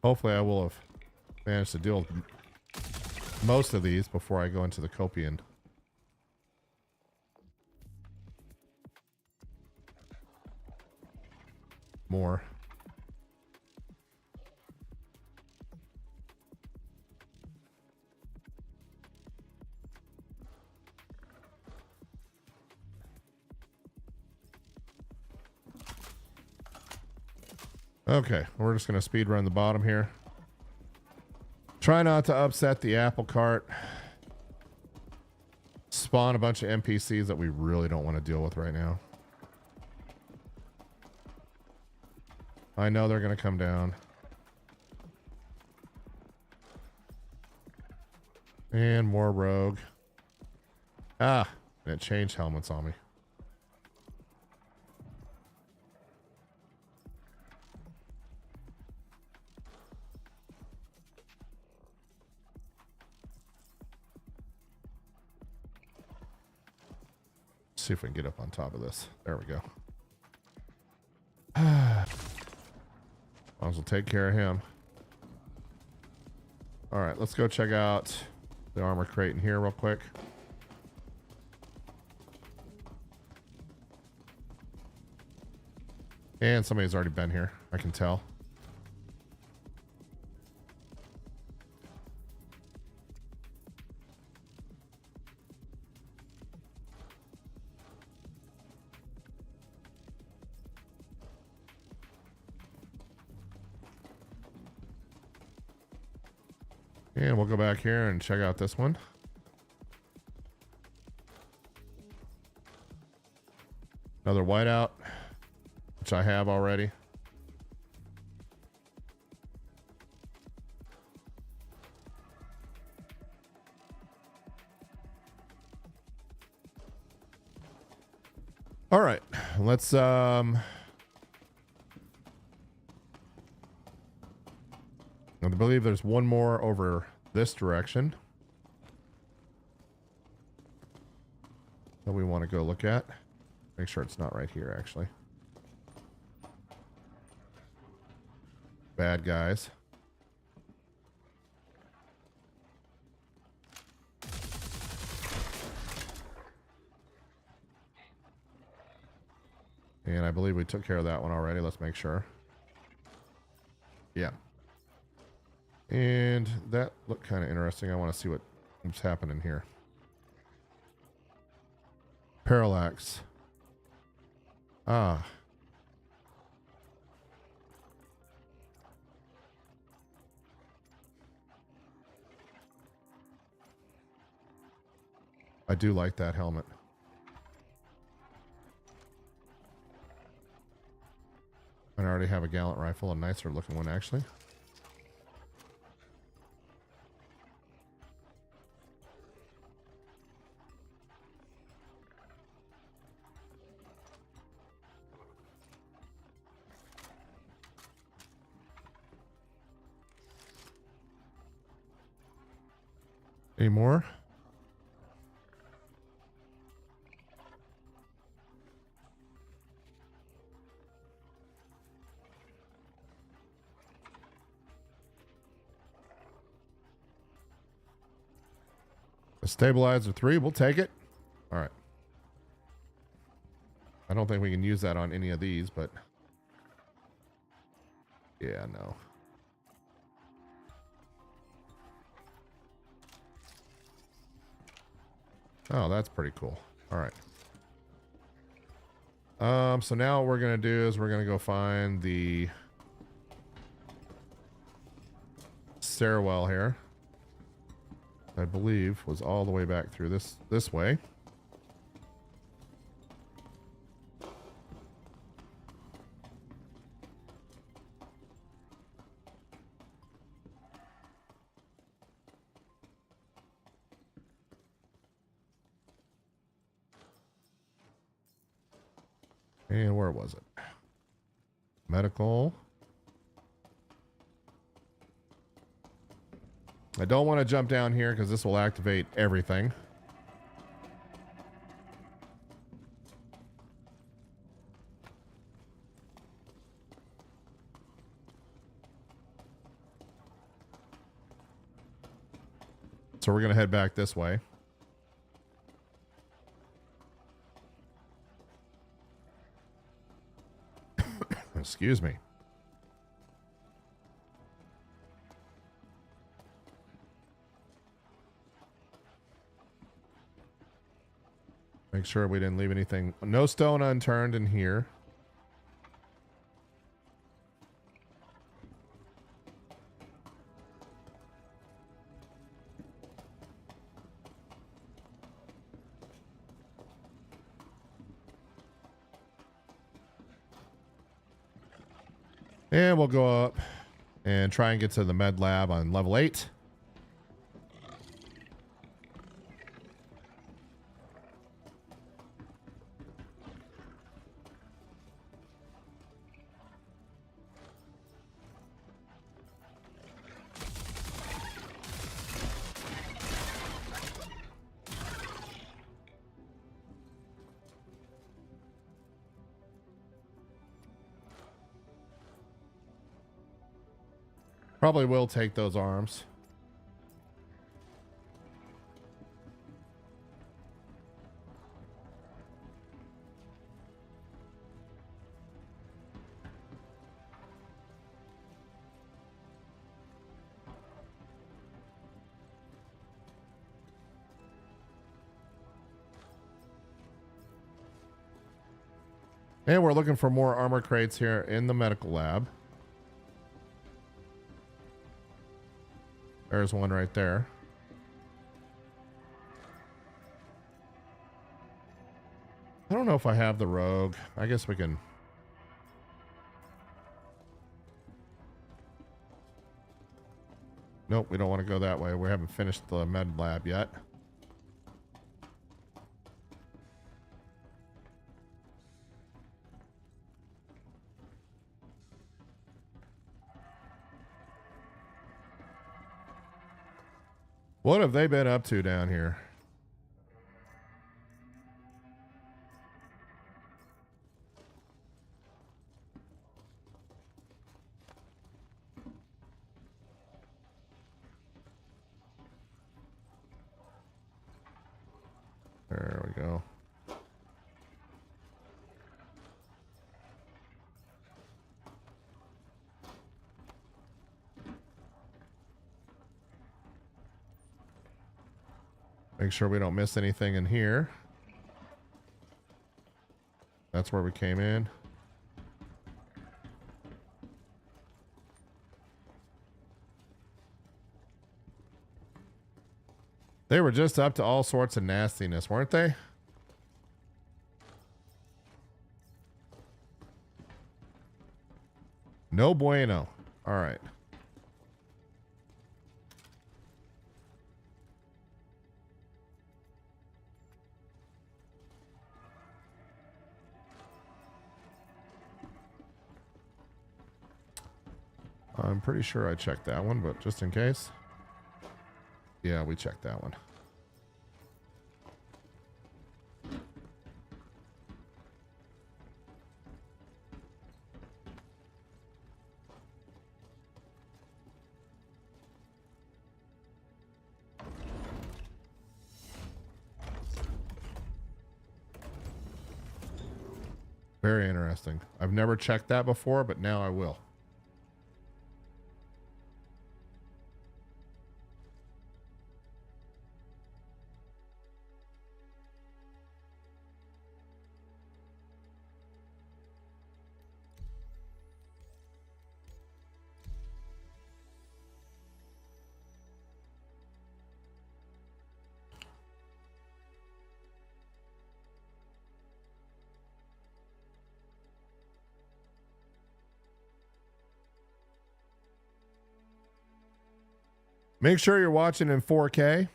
S1: hopefully I will have managed to deal with most of these before I go into the Copian. More. Okay, we're just going to speed run the bottom here. Try not to upset the apple cart. Spawn a bunch of NPCs that we really don't want to deal with right now. I know they're going to come down. And more rogue. Ah, and it changed helmets on me. See if we can get up on top of this. There we go. Might as well take care of him. All right, let's go check out the armor crate in here real quick. And somebody's already been here, I can tell. And we'll go back here and check out this one. Another whiteout, which I have already. All right, let's I believe there's one more over this direction that we want to go look at. Make sure it's not right here, actually. Bad guys. And I believe we took care of that one already. Let's make sure. Yeah. And that looked kind of interesting. I want to see what's happening here. Parallax. Ah. I do like that helmet. I already have a gallant rifle, a nicer looking one actually. Any more? A stabilizer 3, we'll take it. All right. I don't think we can use that on any of these, but yeah, no. Oh, that's pretty cool. All right. So now what we're gonna do is we're gonna go find the stairwell here. I believe was all the way back through this way. And where was it? Medical. I don't want to jump down here because this will activate everything. So we're going to head back this way. Excuse me. Make sure we didn't leave anything. No stone unturned in here. And we'll go up and try and get to the med lab on level 8. Probably will take those arms. And we're looking for more armor crates here in the medical lab. There's one right there. I don't know if I have the rogue. I guess we can. Nope, we don't want to go that way. We haven't finished the med lab yet. What have they been up to down here? There we go. Make sure we don't miss anything in here. That's where we came in. They were just up to all sorts of nastiness, weren't they? No bueno. All right. I'm pretty sure I checked that one, but just in case. Yeah, we checked that one. Very interesting. I've never checked that before, but now I will. Make sure you're watching in 4K.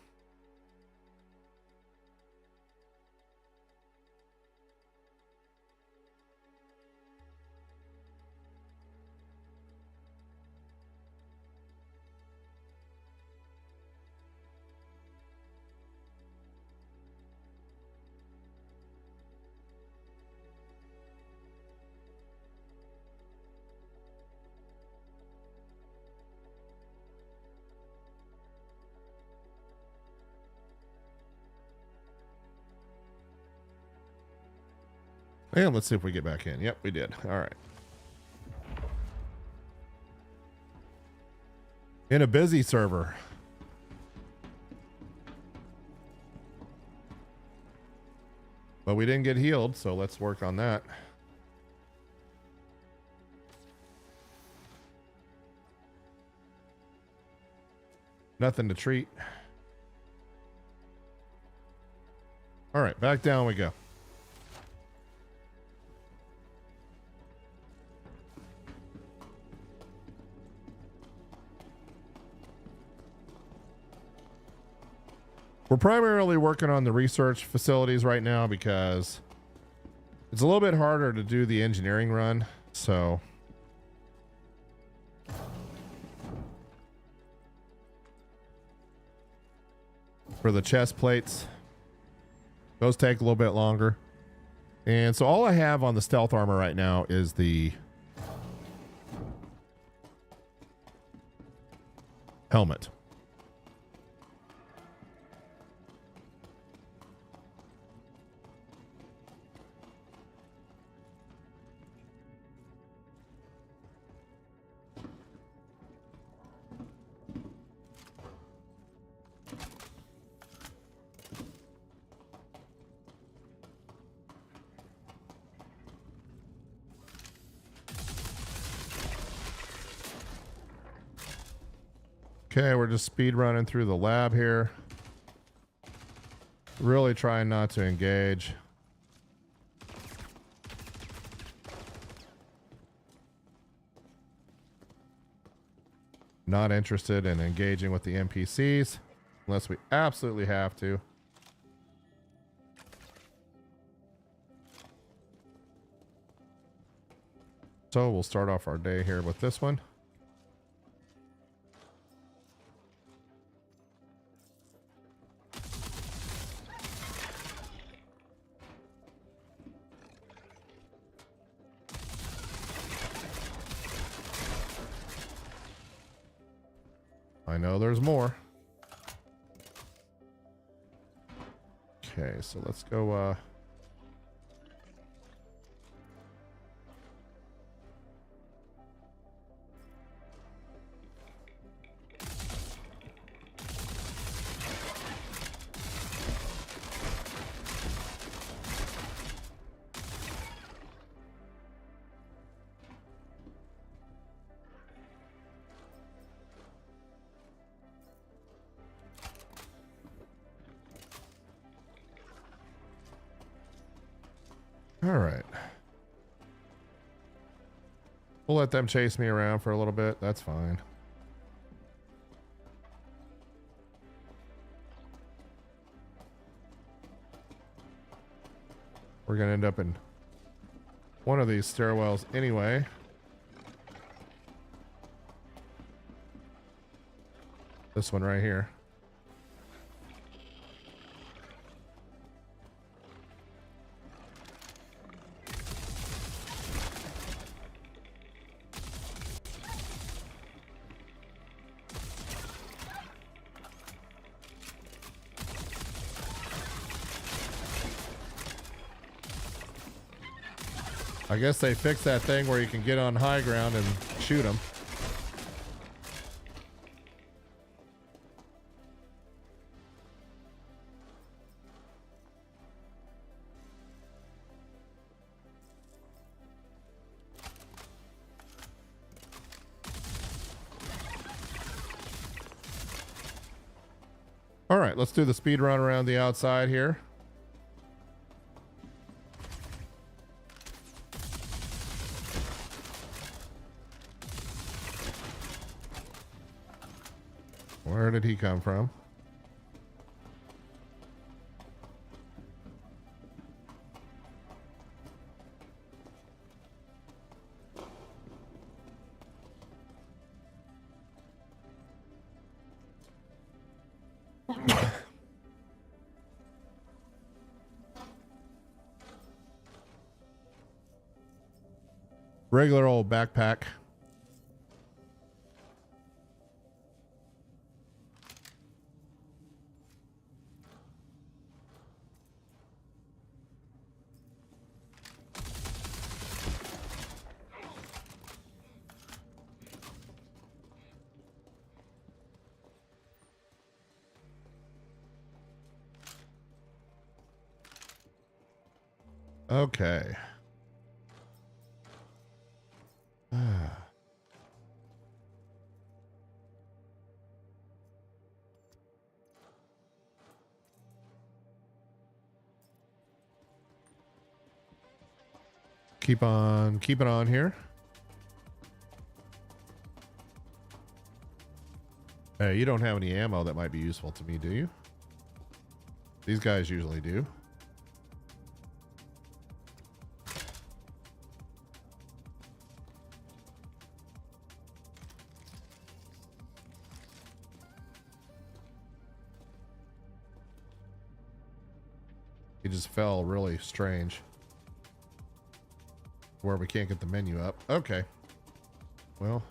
S1: And let's see if we get back in. Yep, we did. All right. In a busy server. But we didn't get healed, so let's work on that. Nothing to treat. All right, back down we go. We're primarily working on the research facilities right now because it's a little bit harder to do the engineering run. So for the chest plates, those take a little bit longer. And so all I have on the stealth armor right now is the helmet. Okay, we're just speed running through the lab here. Really trying not to engage. Not interested in engaging with the NPCs unless we absolutely have to. So we'll start off our day here with this one. I know there's more. Okay, so let's go, all right. We'll let them chase me around for a little bit. That's fine. We're going to end up in one of these stairwells anyway. This one right here. I guess they fixed that thing where you can get on high ground and shoot them. All right, let's do the speed run around the outside here. Where did he come from? Regular old backpack. Okay. Keep on keeping on here. Hey, you don't have any ammo that might be useful to me, do you? These guys usually do. He just fell really strange. Where we can't get the menu up. Okay. Well.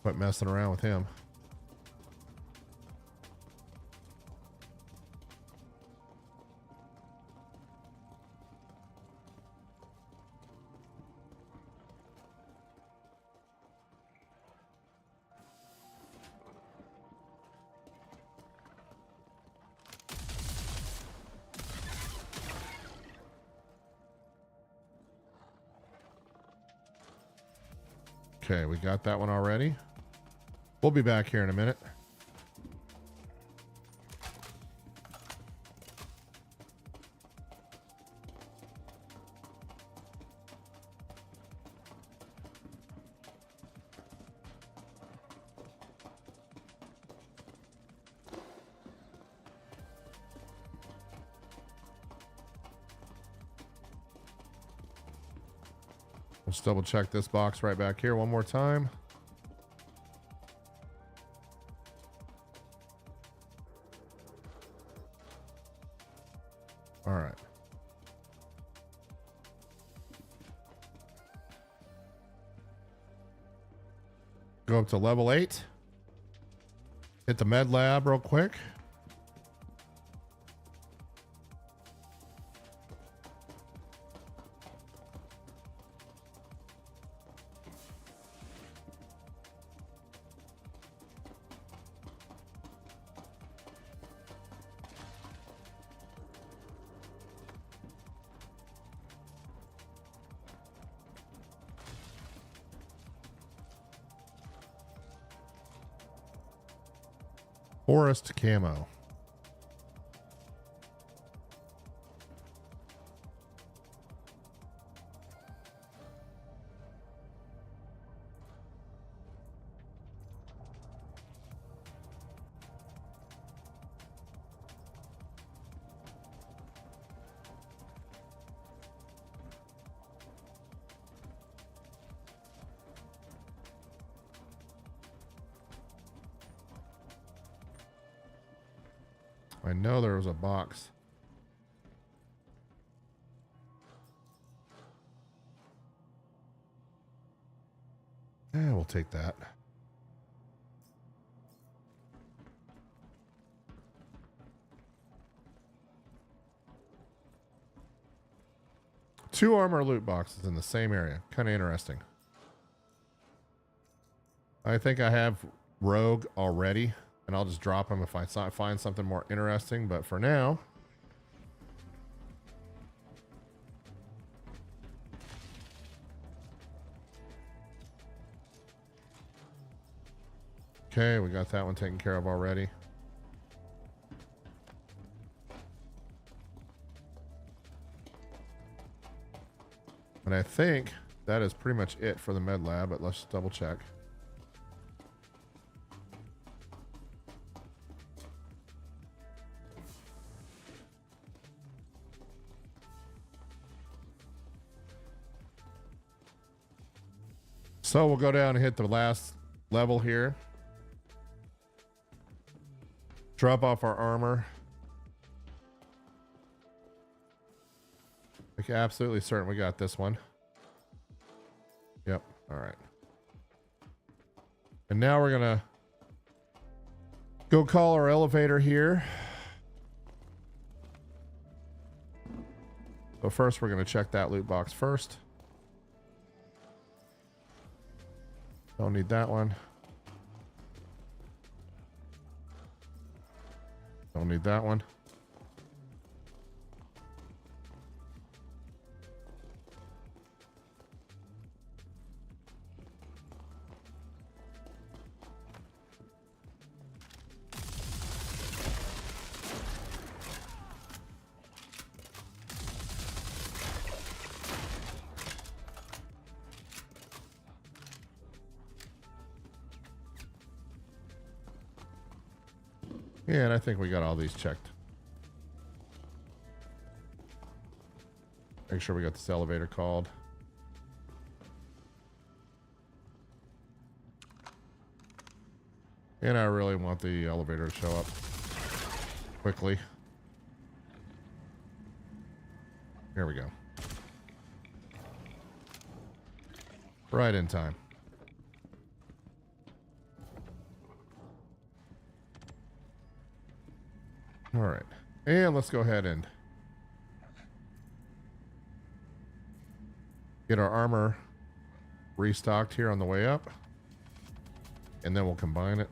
S1: Quit messing around with him. Okay, we got that one already. We'll be back here in a minute. Let's double check this box right back here one more time. All right. Go up to level 8. Hit the med lab real quick. Forest camo. I know there was a box. Yeah, we'll take that. Two armor loot boxes in the same area. Kind of interesting. I think I have rogue already. And I'll just drop them if I find something more interesting. But for now, okay, we got that one taken care of already. And I think that is pretty much it for the med lab, but let's double check. So we'll go down and hit the last level here. Drop off our armor. Okay, absolutely certain we got this one. Yep. All right. And now we're gonna go call our elevator here. But first we're gonna check that loot box first. Don't need that one. Don't need that one. Yeah, and I think we got all these checked. Make sure we got this elevator called. And I really want the elevator to show up quickly. Here we go. Right in time. All right. And let's go ahead and get our armor restocked here on the way up. And then we'll combine it.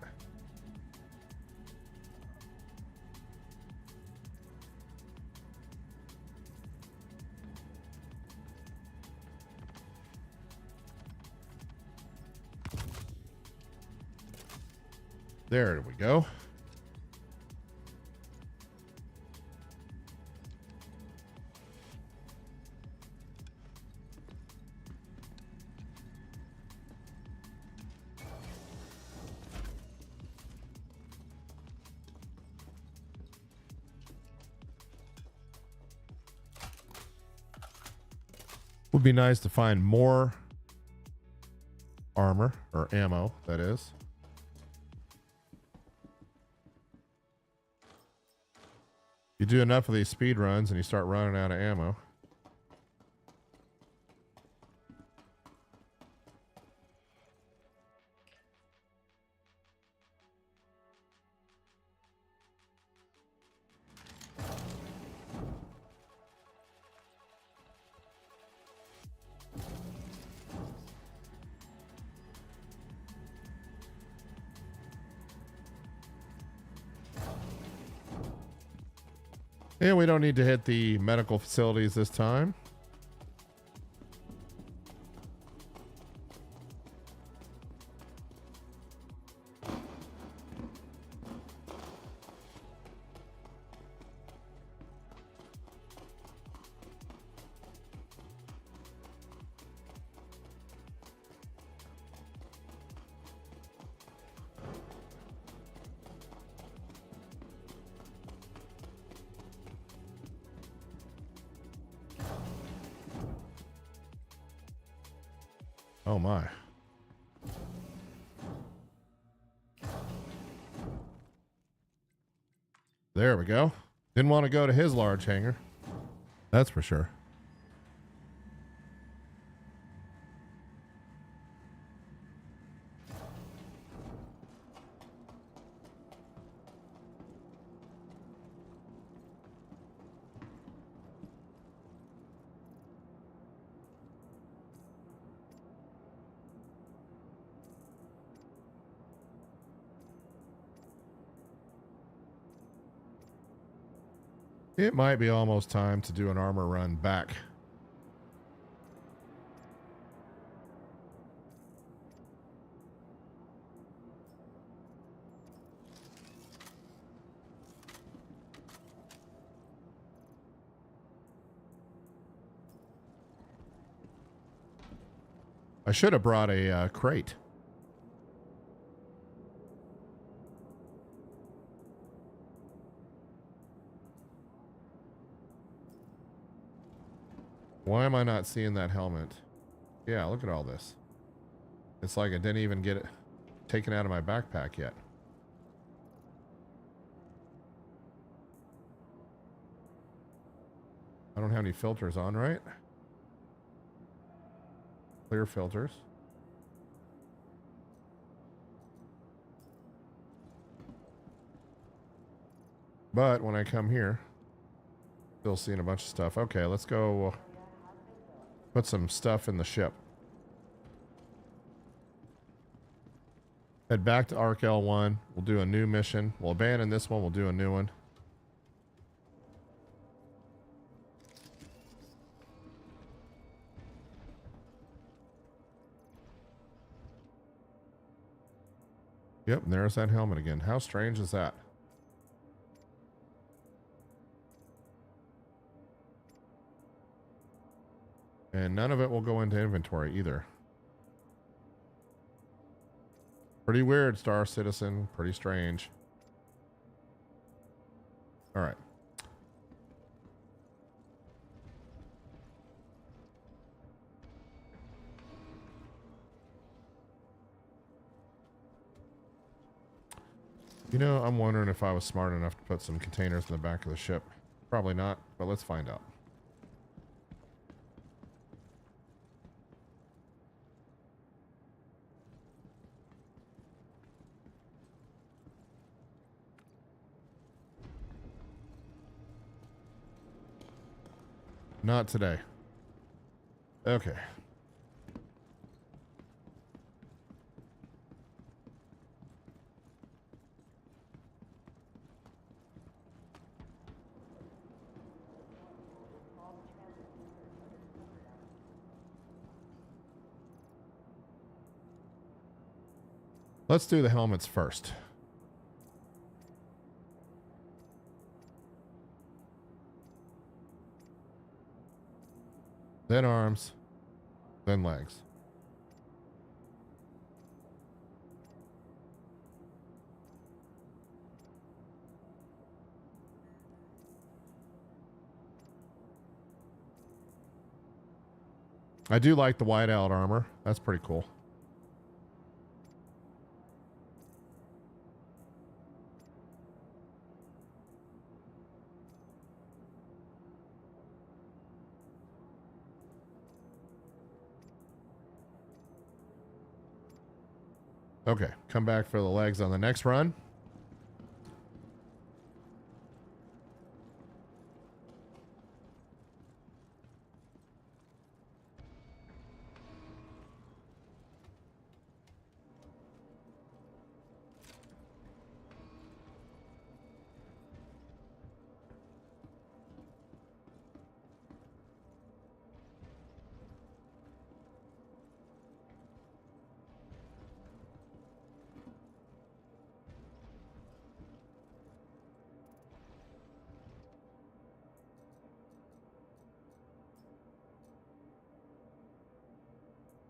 S1: There we go. Would be nice to find more armor or ammo, that is. You do enough of these speed runs and you start running out of ammo. And we don't need to hit the medical facilities this time. Oh my. There we go. Didn't want to go to his large hangar. That's for sure. It might be almost time to do an armor run back. I should have brought a crate. Why am I not seeing that helmet? Yeah, look at all this. It's like I didn't even get it taken out of my backpack yet. I don't have any filters on, right? Clear filters. But when I come here, still seeing a bunch of stuff. Okay, let's go put some stuff in the ship. Head back to Arc L1. We'll do a new mission. We'll abandon this one. We'll do a new one. Yep, and there's that helmet again. How strange is that? And none of it will go into inventory either. Pretty weird, Star Citizen. Pretty strange. All right. You know, I'm wondering if I was smart enough to put some containers in the back of the ship. Probably not, but let's find out. Not today. Okay. Let's do the helmets first. Then arms, then legs. I do like the whiteout armor. That's pretty cool. Okay, come back for the legs on the next run.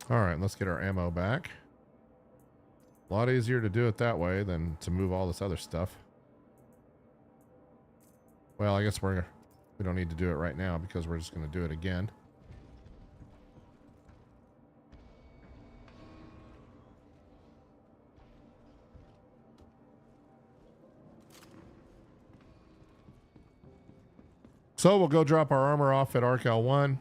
S1: All right, let's get our ammo back. A lot easier to do it that way than to move all this other stuff. Well, I guess we don't need to do it right now because we're just going to do it again. So we'll go drop our armor off at Arcal 1.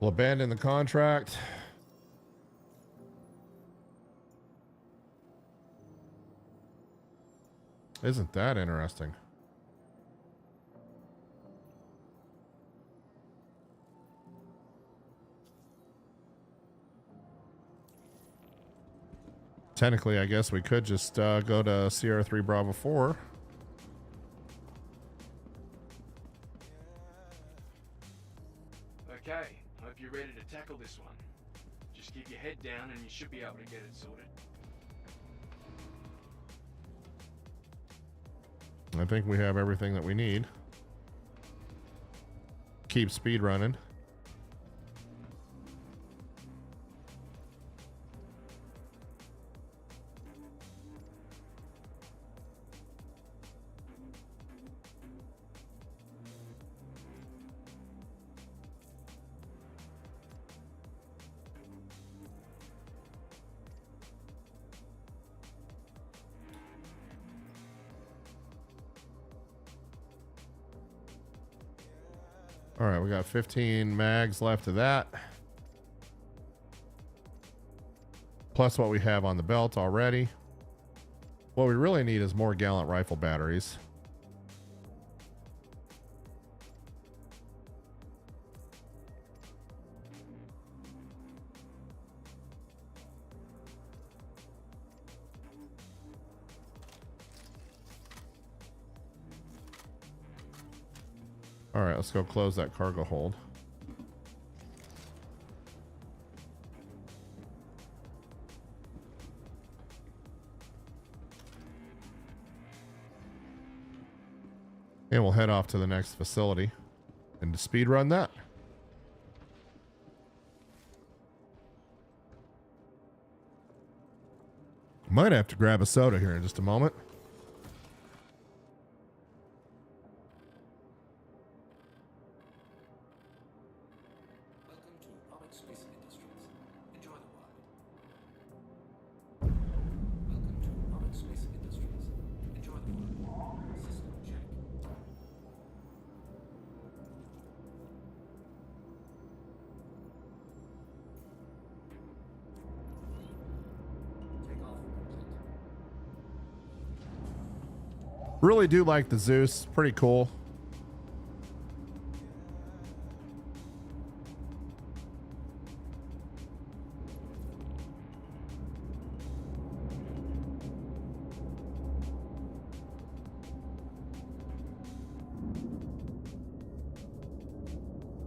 S1: We'll abandon the contract. Isn't that interesting? Technically, I guess we could just go to Sierra 3 Bravo 4.
S3: Okay, hope you're ready to tackle this one. Just keep your head down and you should be able to get it sorted.
S1: I think we have everything that we need. Keep speed running. All right, we got 15 mags left of that. Plus what we have on the belt already. What we really need is more Gallant rifle batteries. All right, let's go close that cargo hold. And we'll head off to the next facility and speed run that. Might have to grab a soda here in just a moment.
S2: Welcome to Onyx Facility. Enjoy the ride. Welcome to Onyx Facility. Enjoy the ride. System check. Take off complete.
S1: Really do like the Zeus. Pretty cool.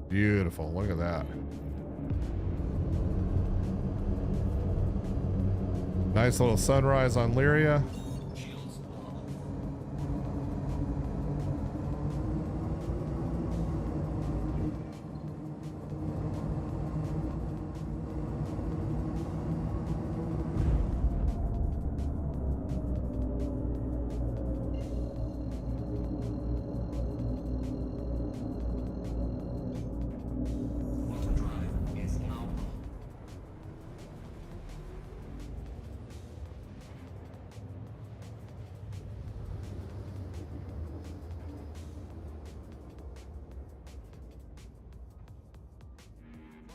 S1: Beautiful. Look at that. Nice little sunrise on Lyria.
S2: Shields on. Auto drive is now on.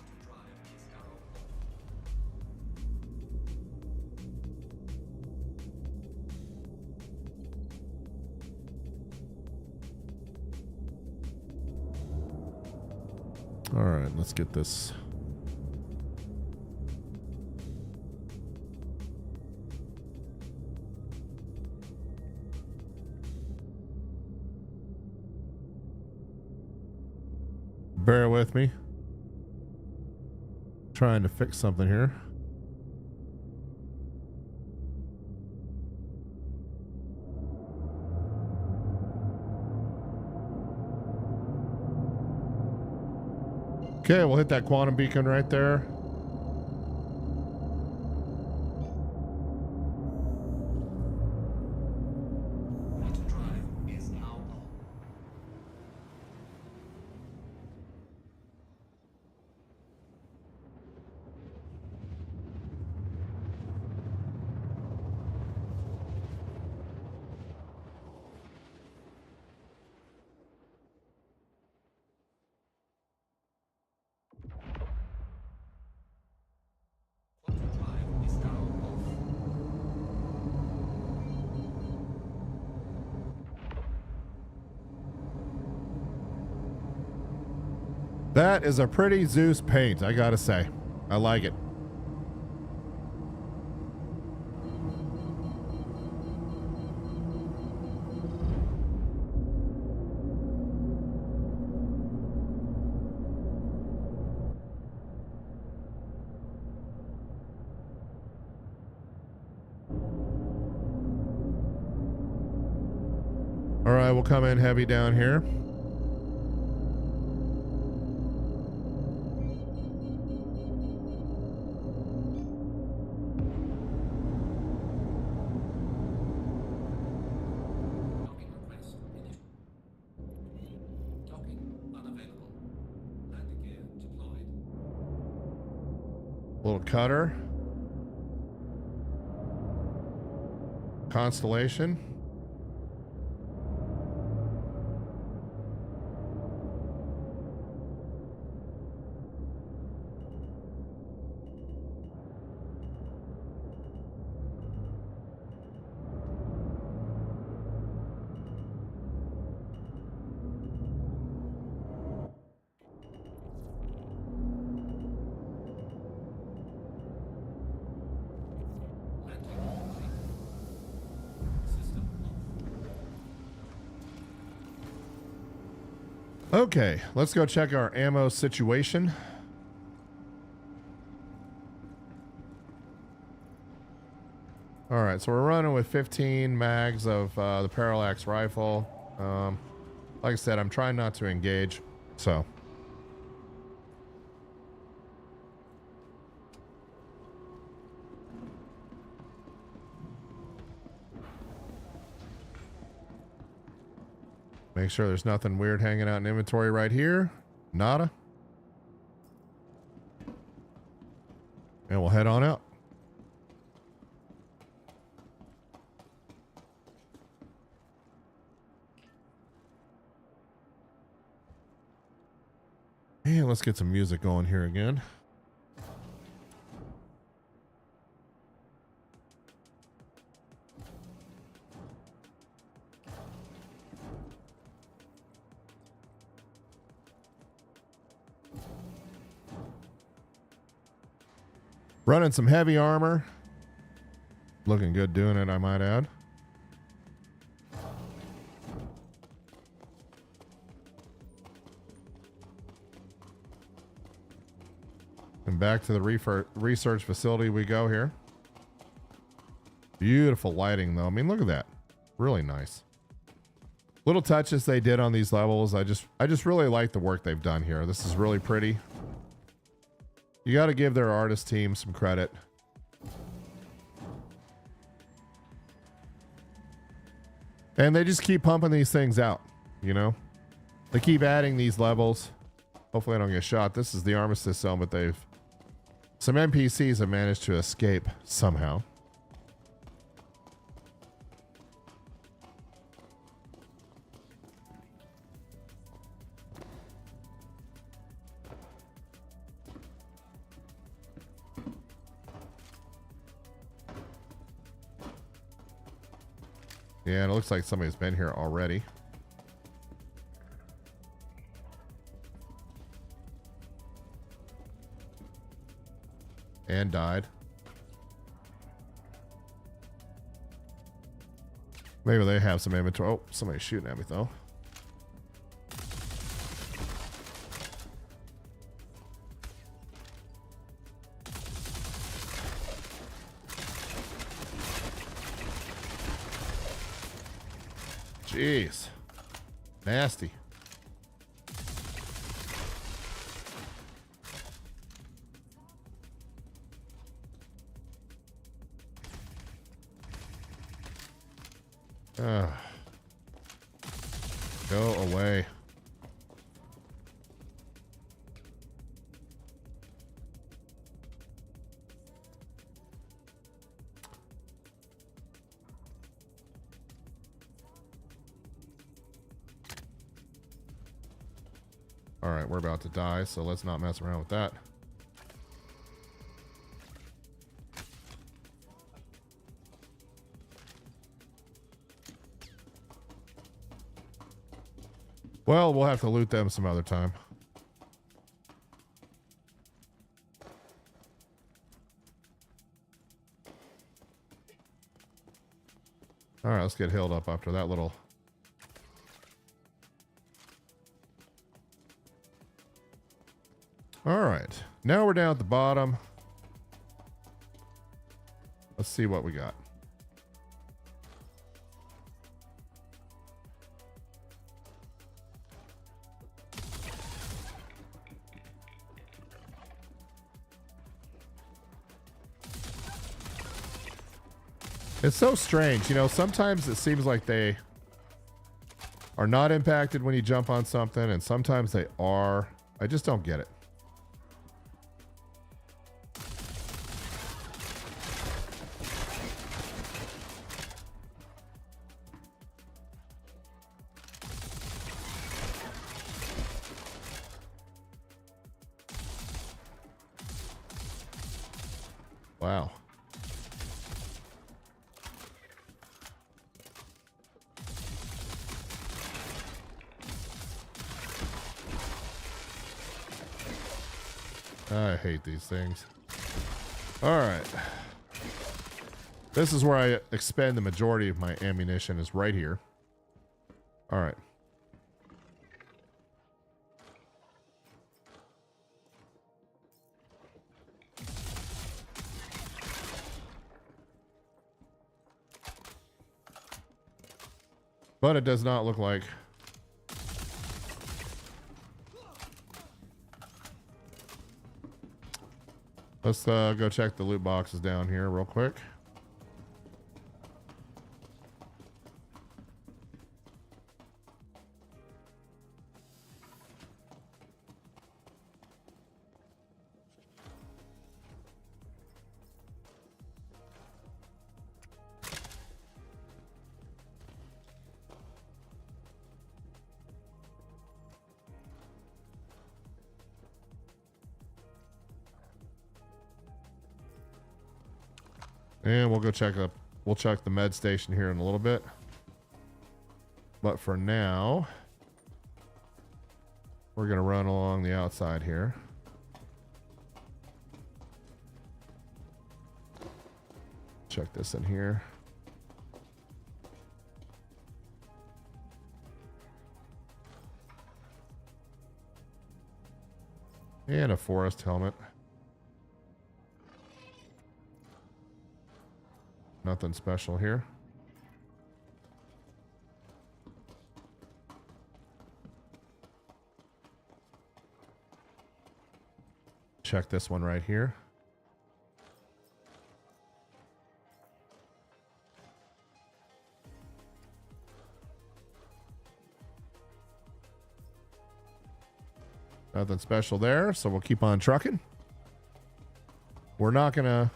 S2: Auto drive is now on.
S1: All right, let's get this. Bear with me. Trying to fix something here. Okay, we'll hit that quantum beacon right there.
S2: Auto drive is now on. Auto drive is now off.
S1: That is a pretty Zeus paint, I gotta say. I like it. All right, we'll come in heavy down here.
S2: Docking request initial. Docking unavailable. Landing gear deployed.
S1: Little cutter. Constellation.
S2: Landing complete. System
S1: Okay, let's go check our ammo situation. All right, so we're running with 15 mags of the parallax rifle. Like I said, I'm trying not to engage, so. Make sure there's nothing weird hanging out in inventory right here. Nada. And we'll head on out. And let's get some music going here again. Running some heavy armor. Looking good doing it, I might add. And back to the research facility we go here. Beautiful lighting though. I mean, look at that. Really nice. Little touches they did on these levels. I just really like the work they've done here. This is really pretty. You got to give their artist team some credit. And they just keep pumping these things out, you know? They keep adding these levels. Hopefully I don't get shot. This is the armistice zone, but some NPCs have managed to escape somehow. Yeah, and it looks like somebody's been here already. And died. Maybe they have some inventory. Oh, somebody's shooting at me though. Jeez. Nasty. Go away. All right, we're about to die, so let's not mess around with that. Well, we'll have to loot them some other time. All right, let's get healed up after that little... All right, now we're down at the bottom. Let's see what we got. It's so strange, you know, sometimes it seems like they are not impacted when you jump on something, and sometimes they are. I just don't get it. Wow. I hate these things. All right. This is where I expend the majority of my ammunition, is right here. All right. But it does not look like. Let's go check the loot boxes down here real quick. And we'll go check up. We'll check the med station here in a little bit. But for now, we're going to run along the outside here. Check this in here. And a forest helmet. Nothing special here. Check this one right here. Nothing special there, so we'll keep on trucking. We're not gonna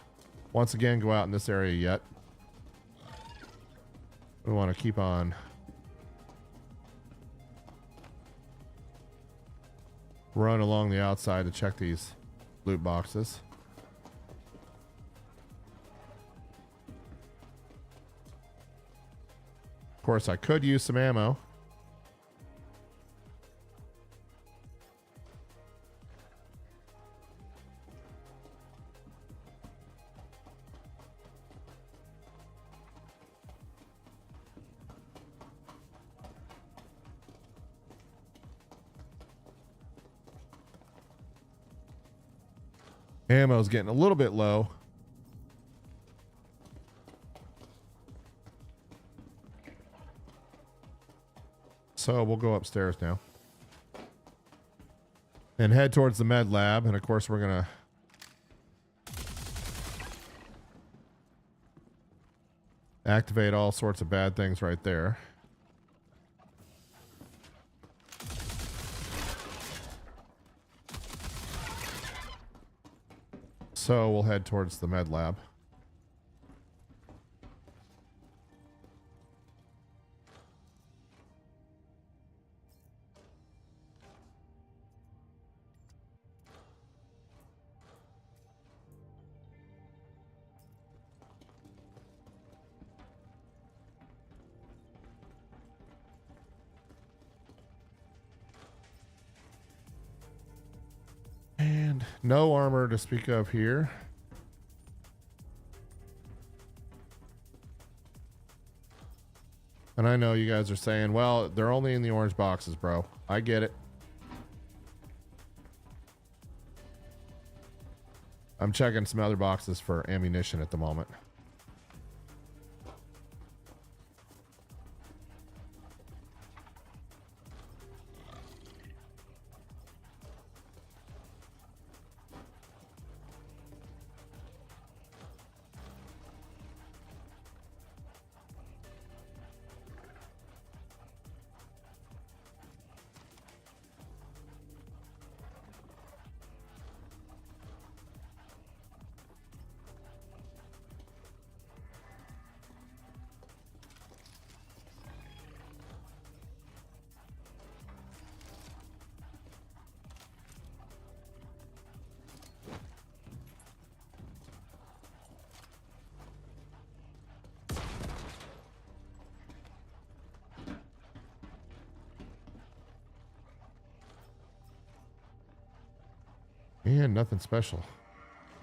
S1: once again go out in this area yet. We want to keep on run along the outside to check these loot boxes. Of course, I could use some ammo. Ammo's getting a little bit low. So we'll go upstairs now. And head towards the med lab. And of course we're going to activate all sorts of bad things right there. So we'll head towards the med lab. And no armor to speak of here. And I know you guys are saying, well, they're only in the orange boxes, bro. I get it. I'm checking some other boxes for ammunition at the moment. And nothing special.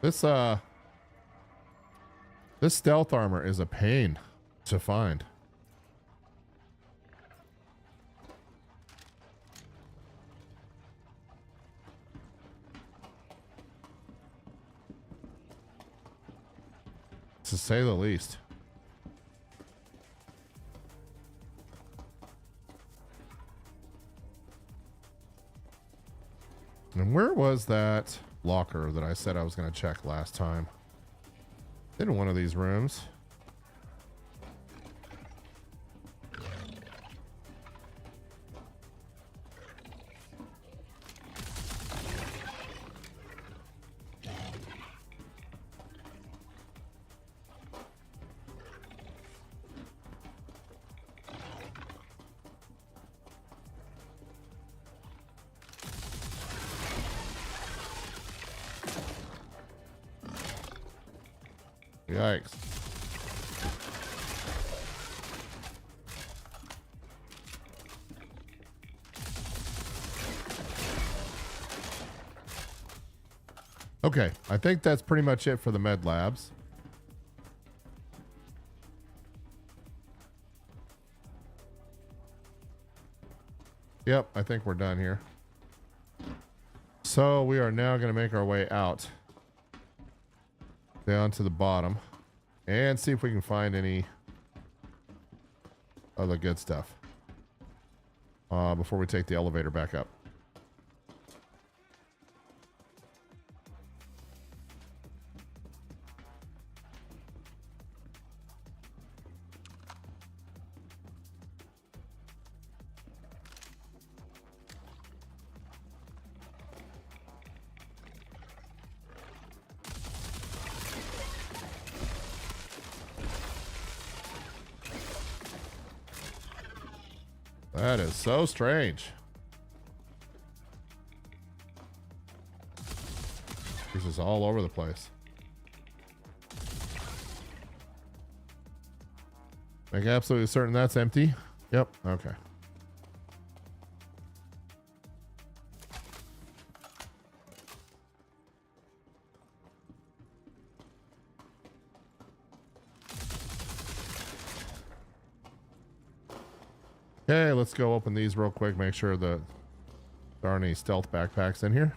S1: This stealth armor is a pain to find. To say the least. And where was that locker that I said I was going to check last time? In one of these rooms. Yikes. Okay, I think that's pretty much it for the med labs. Yep, I think we're done here. So we are now going to make our way out. Down to the bottom. And see if we can find any other good stuff. Before we take the elevator back up. That is so strange. This is all over the place. Make absolutely certain that's empty. Yep. Okay. Okay, let's go open these real quick. Make sure that there aren't any stealth backpacks in here.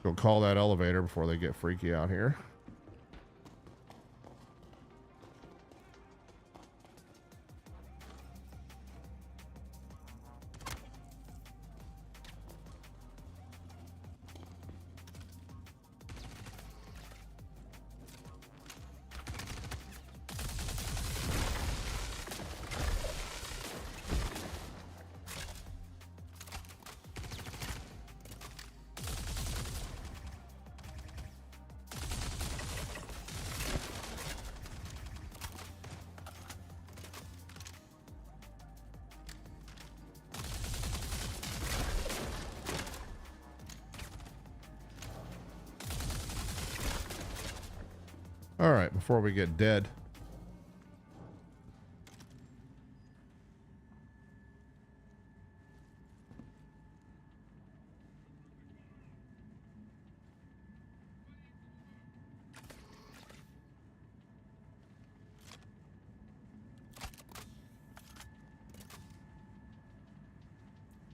S1: Go call that elevator before they get freaky out here. All right, before we get dead.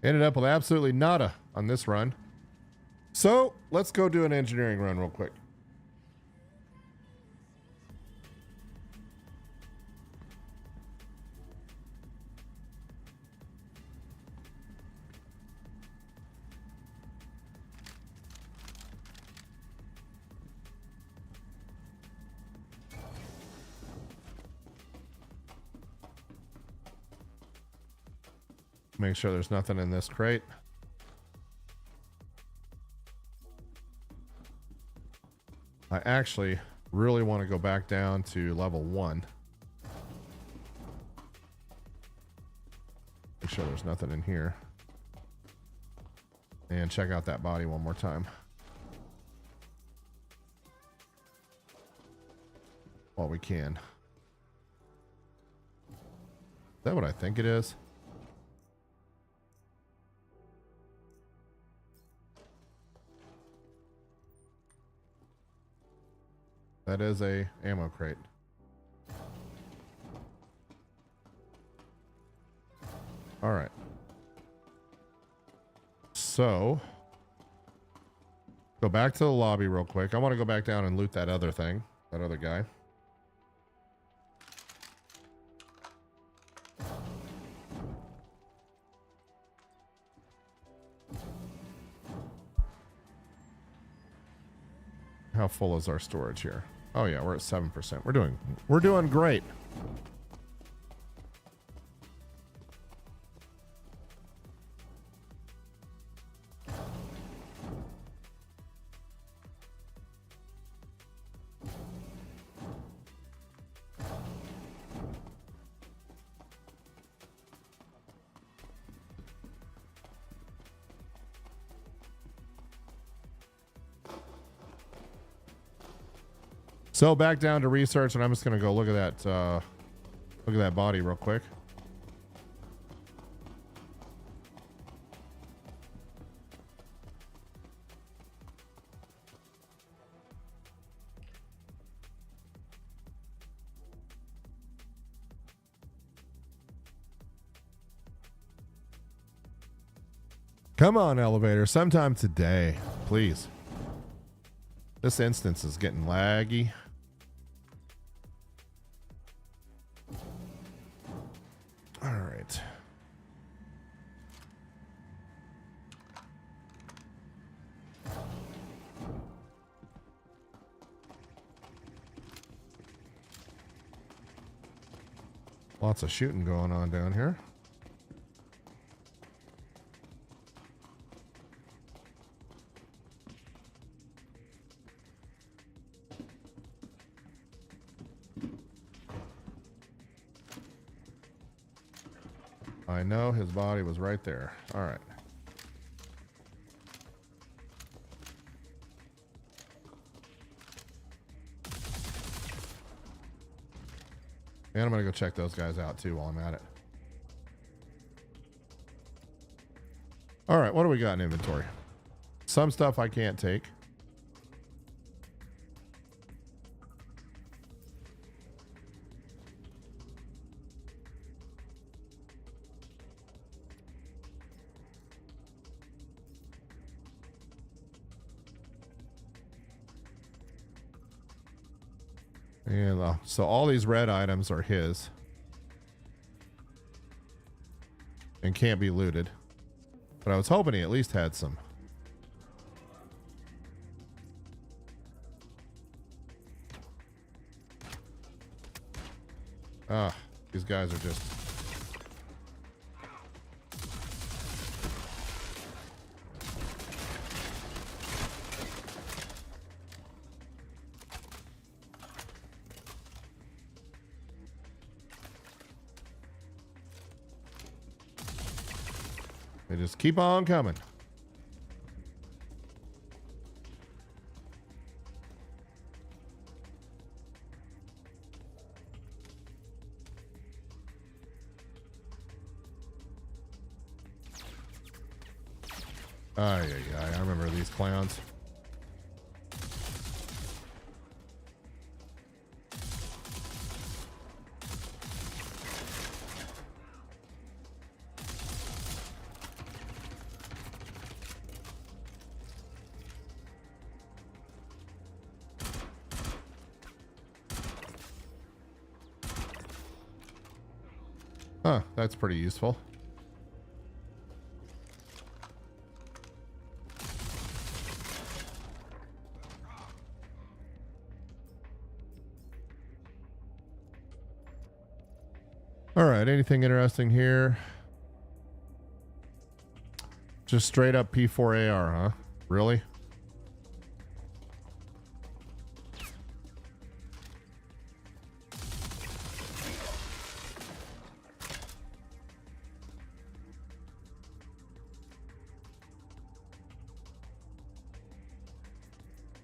S1: Ended up with absolutely nada on this run. So let's go do an engineering run real quick. Make sure there's nothing in this crate. I actually really want to go back down to level 1. Make sure there's nothing in here. And check out that body one more time. While we can. Is that what I think it is? That is a ammo crate. All right. So, go back to the lobby real quick. I want to go back down and loot that other thing. That other guy. How full is our storage here? Oh yeah, we're at 7%. We're doing great. So back down to research, and I'm just gonna go look at that body real quick. Come on, elevator, sometime today, please. This instance is getting laggy. All right. Lots of shooting going on down here. I know his body was right there. All right. And I'm going to go check those guys out too while I'm at it. All right, what do we got in inventory? Some stuff I can't take. And so all these red items are his and can't be looted. But I was hoping he at least had some. Ah, these guys are just... They just keep on coming. Ay, I remember these clowns. Huh, that's pretty useful. All right, anything interesting here? Just straight up P4AR, huh? Really?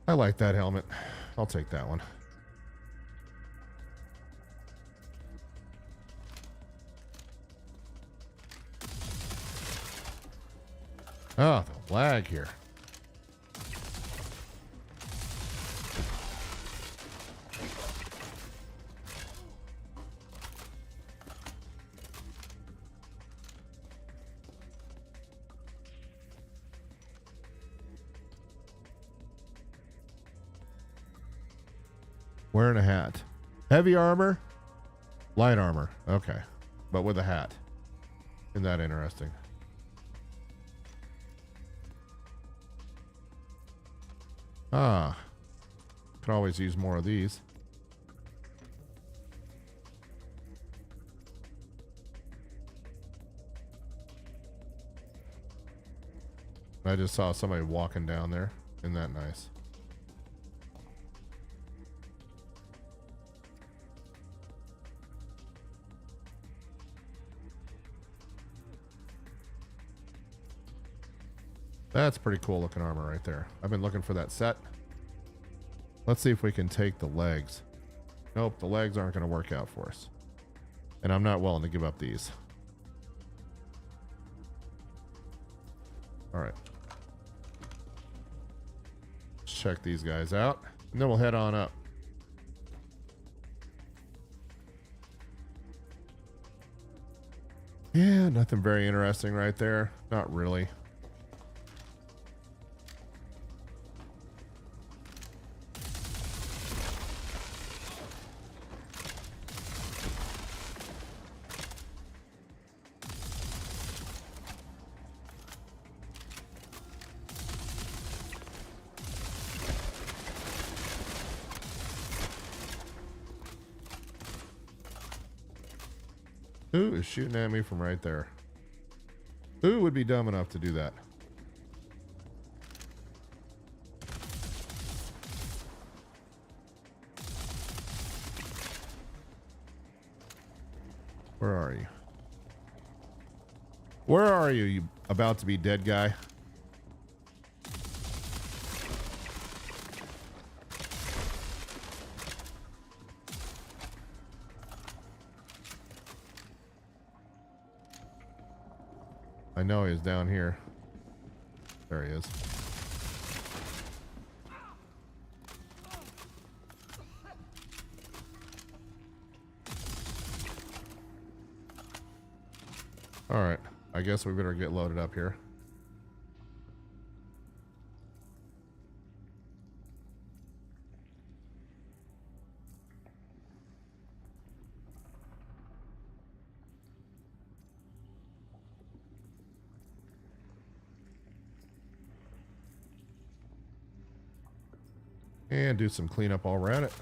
S1: I like that helmet. I'll take that one. Oh, the lag here. Wearing a hat. Heavy armor, light armor. Okay. But with a hat. Isn't that interesting? Ah. Could always use more of these. I just saw somebody walking down there. Isn't that nice? That's pretty cool looking armor right there. I've been looking for that set. Let's see if we can take the legs. Nope, the legs aren't going to work out for us. And I'm not willing to give up these. All right. Let's check these guys out. And then we'll head on up. Yeah, nothing very interesting right there. Not really. Who is shooting at me from right there? Who would be dumb enough to do that? Where are you? Where are you, you about to be dead guy? I know he's down here. There he is. All right. I guess we better get loaded up here. And do some cleanup all around it.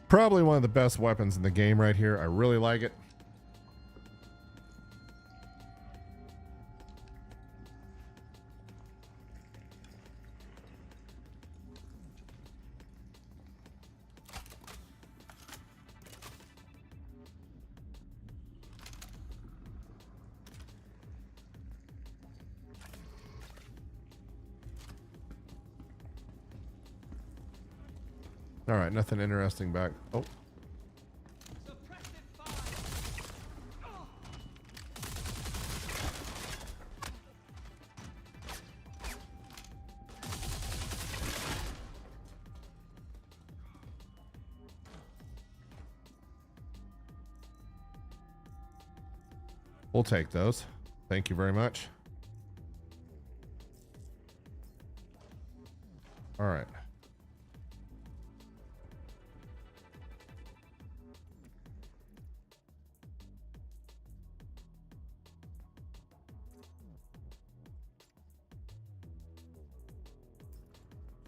S1: Probably one of the best weapons in the game right here. I really like it. All right, nothing interesting back. Oh. We'll take those. Thank you very much. All right.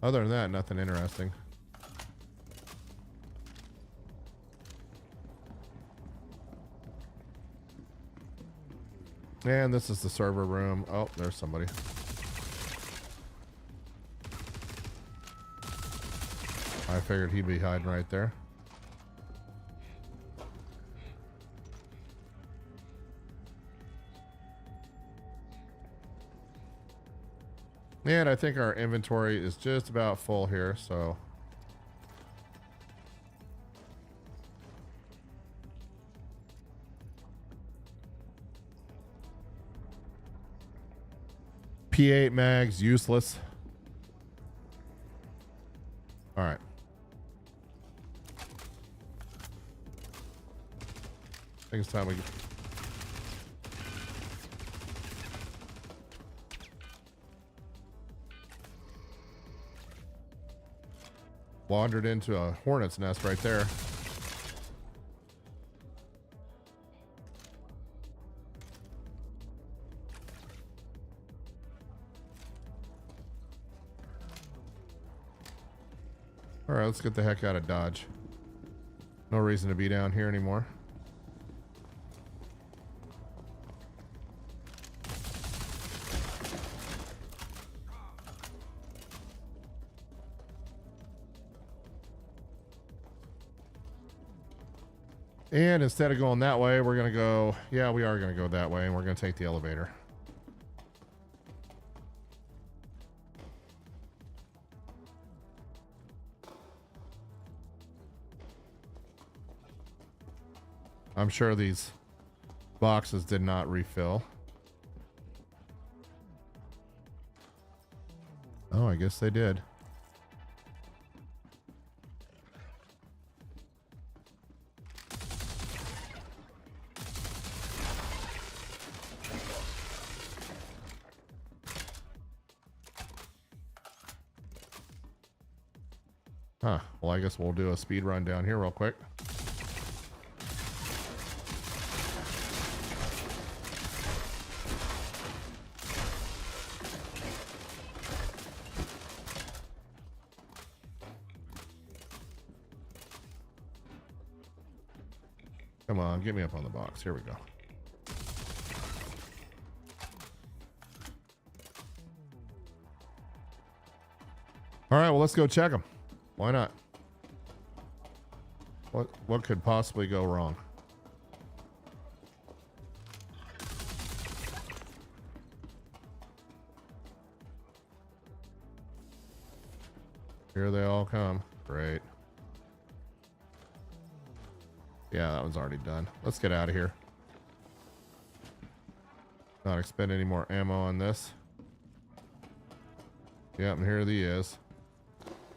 S1: Other than that, nothing interesting. And this is the server room. Oh, there's somebody. I figured he'd be hiding right there. And I think our inventory is just about full here, so. P8 mags, useless. All right. I think it's time we get. wandered into a hornet's nest right there. All right, let's get the heck out of Dodge. No reason to be down here anymore. And instead of going that way, we're going to go... Yeah, we are going to go that way, and we're going to take the elevator. I'm sure these boxes did not refill. Oh, I guess they did. Huh. Well, I guess we'll do a speed run down here real quick. Come on, get me up on the box. Here we go. All right, well, let's go check them. Why not? What could possibly go wrong? Here they all come. Great. Yeah, that one's already done. Let's get out of here. Not expend any more ammo on this. Yep, and here he is.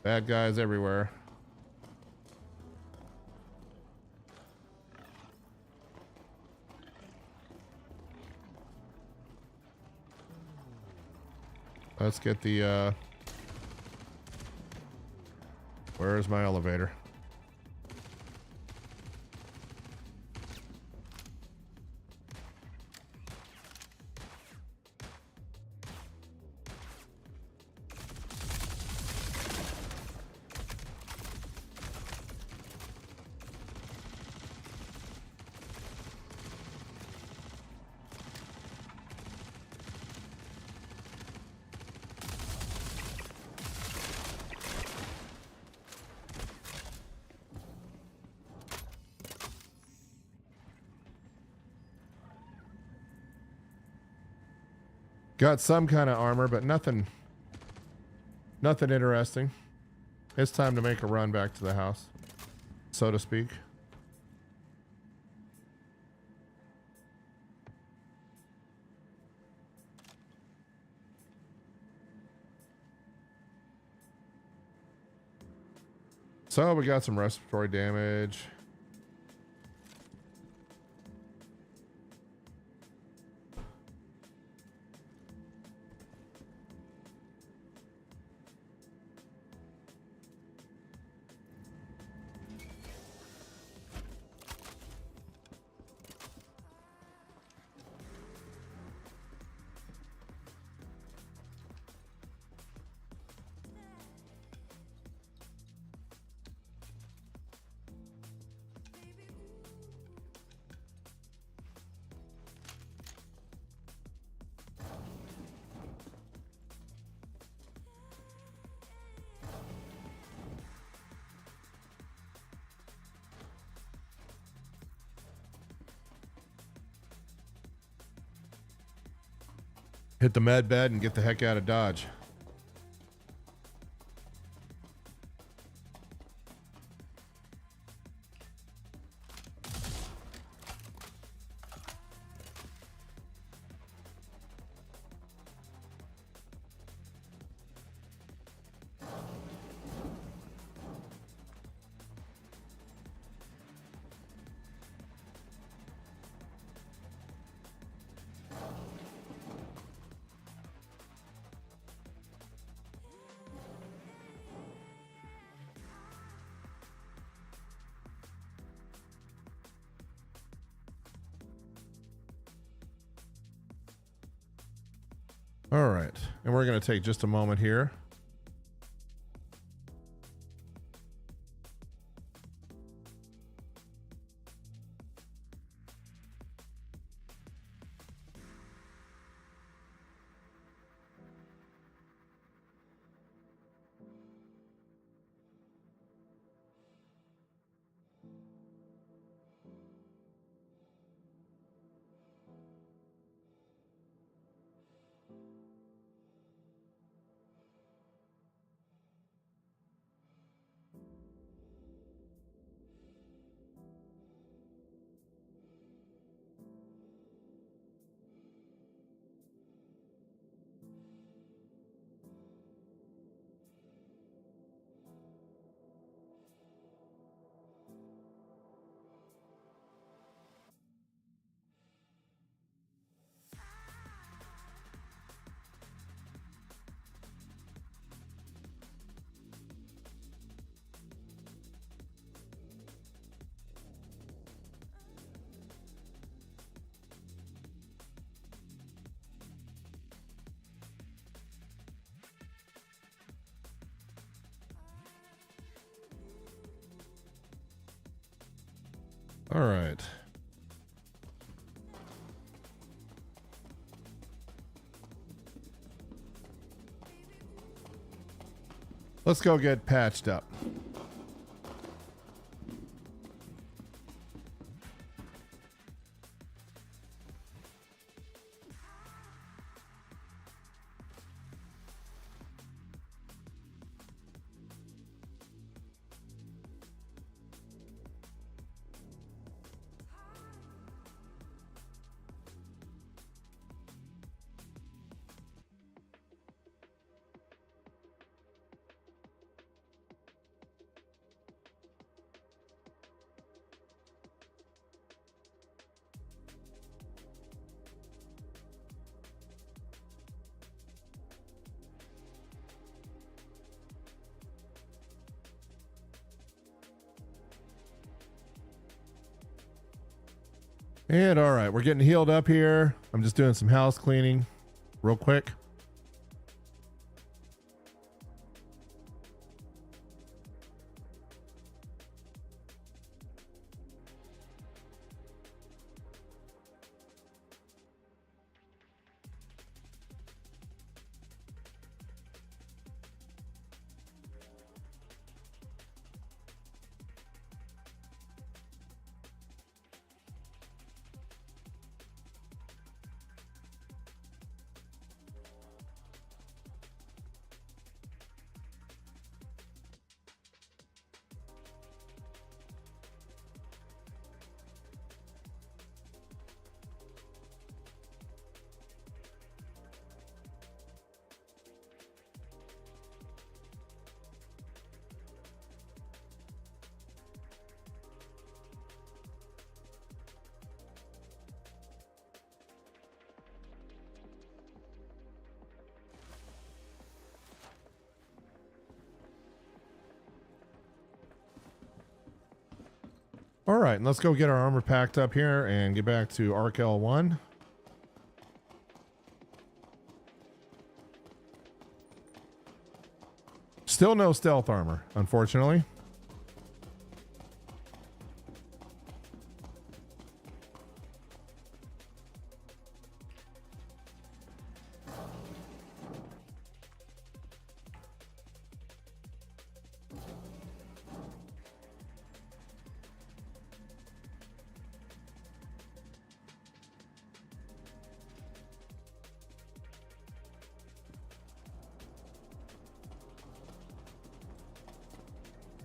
S1: Bad guys everywhere. Let's get the, where's my elevator? Got some kind of armor, but nothing interesting. It's time to make a run back to the house, so to speak. So we got some respiratory damage. Hit the med bed and get the heck out of Dodge. All right. And we're going to take just a moment here. All right. Let's go get patched up. And all right, we're getting healed up here. I'm just doing some house cleaning real quick. All right, and let's go get our armor packed up here and get back to Arc L1. Still no stealth armor, unfortunately.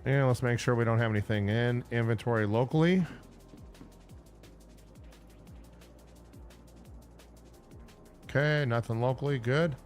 S1: And let's make sure we don't have anything in inventory locally. Okay, nothing locally. Good.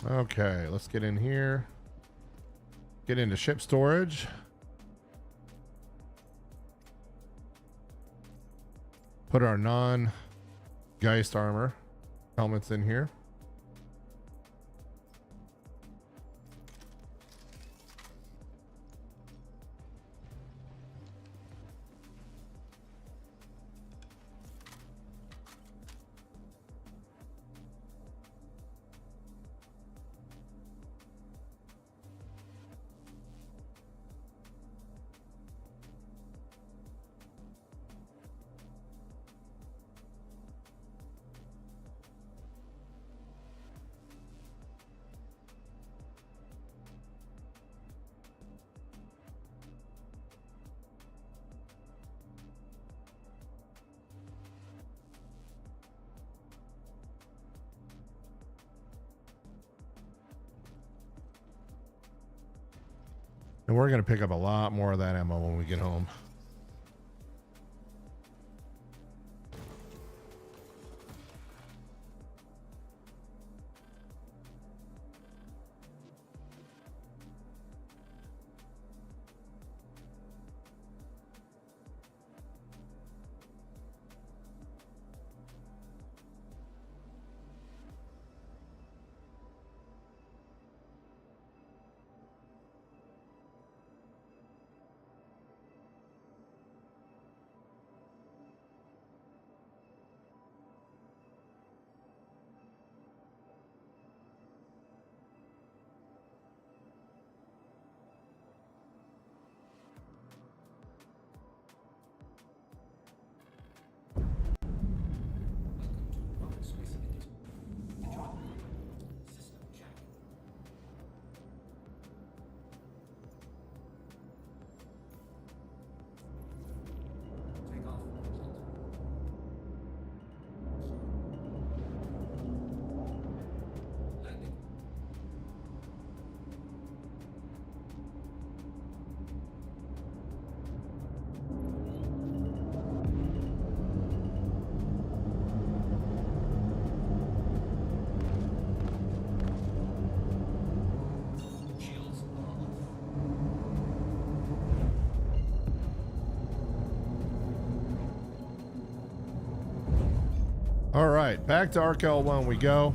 S1: Okay, let's get in here. Get into ship storage. Put our non-Geist armor helmets in here. And we're going to pick up a lot more of that ammo when we get home. All right, back to Arkel 1 we go.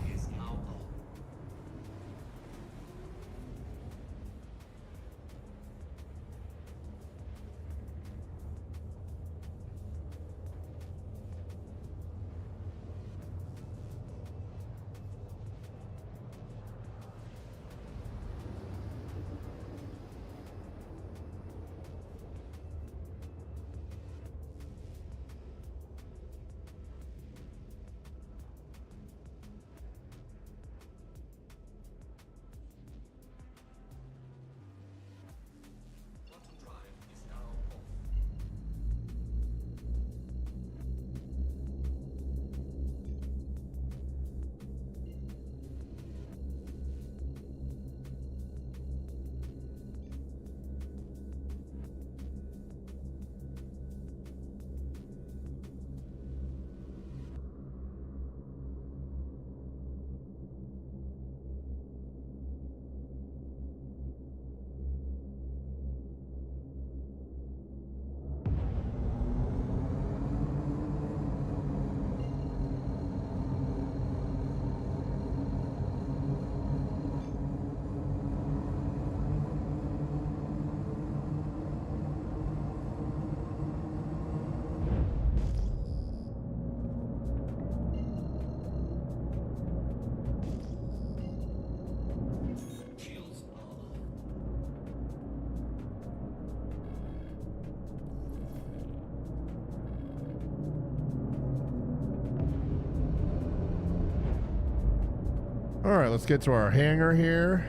S1: All right, let's get to our hangar here.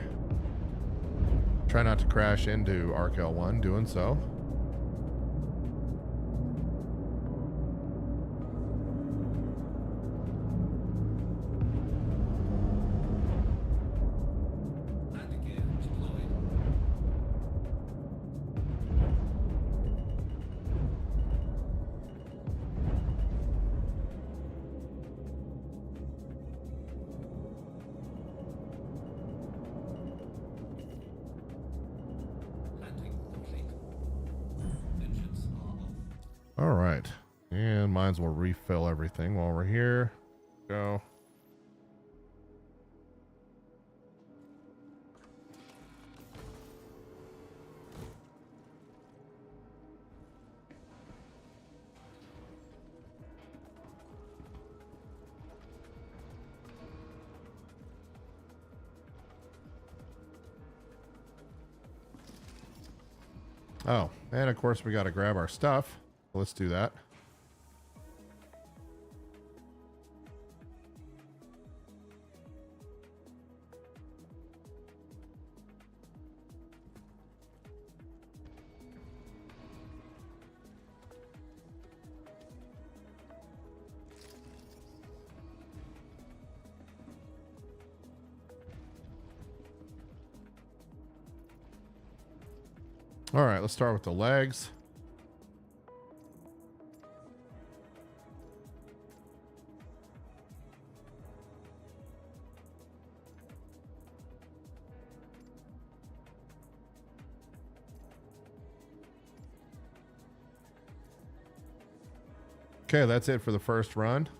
S1: Try not to crash into Arkel 1 doing so. might as well refill everything while we're here. Go. Oh, and of course we got to grab our stuff. Let's do that. All right, let's start with the legs. Okay, that's it for the first run.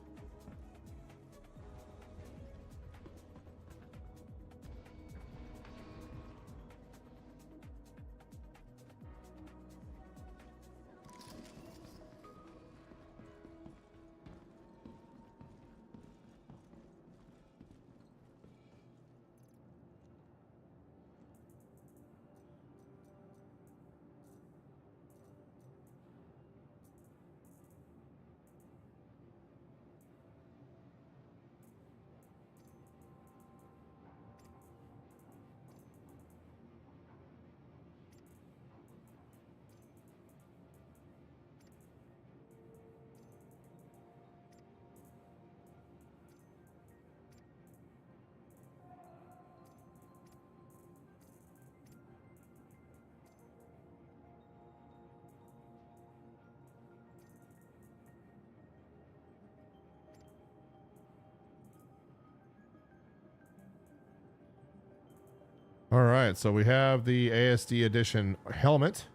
S1: All right, so we have the ASD edition helmet.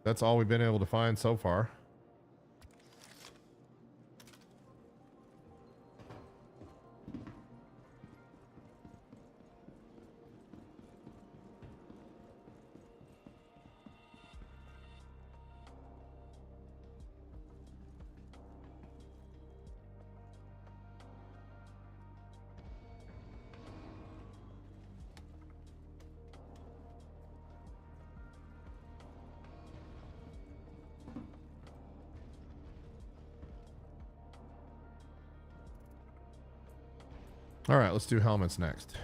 S1: That's all we've been able to find so far. All right, let's do helmets next.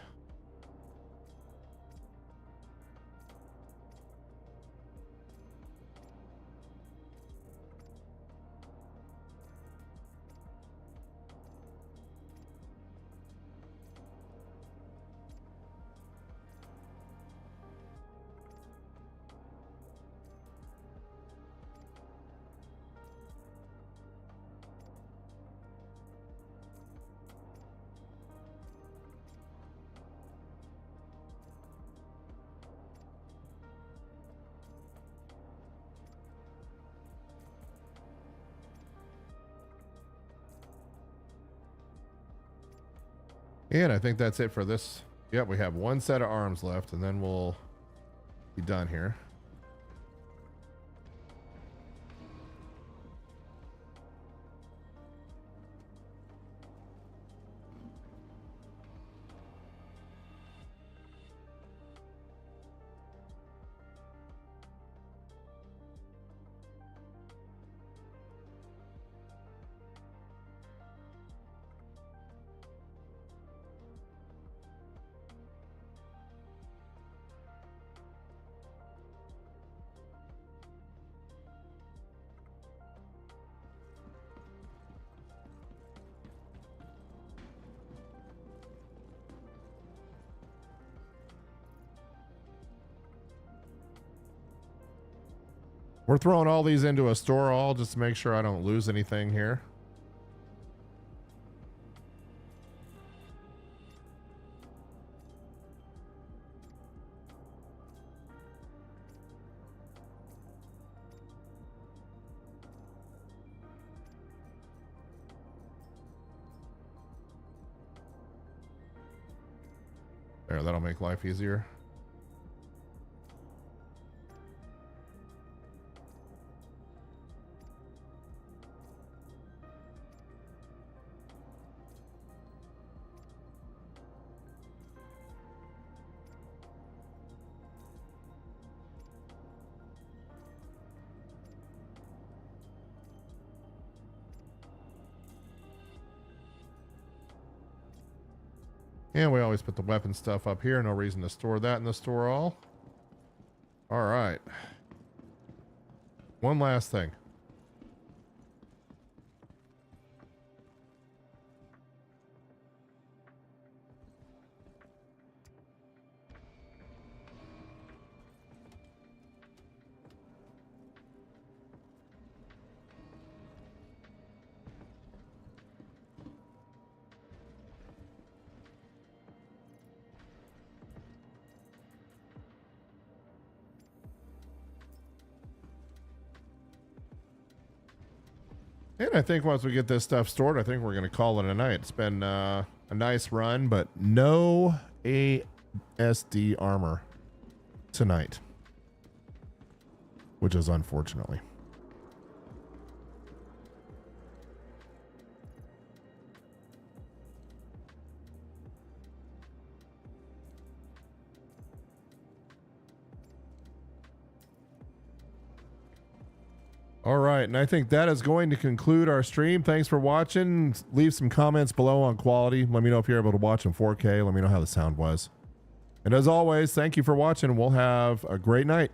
S1: And I think that's it for this. Yep, we have one set of arms left, and then we'll be done here. We're throwing all these into a store all just to make sure I don't lose anything here. There, that'll make life easier. And we always put the weapon stuff up here. No reason to store that in the store all. All right. One last thing. And I think once we get this stuff stored, I think we're going to call it a night. It's been a nice run, but no ASD armor tonight, which is unfortunately. All right, and I think that is going to conclude our stream. Thanks for watching. Leave some comments below on quality. Let me know if you're able to watch in 4K. Let me know how the sound was. And as always, thank you for watching. We'll have a great night.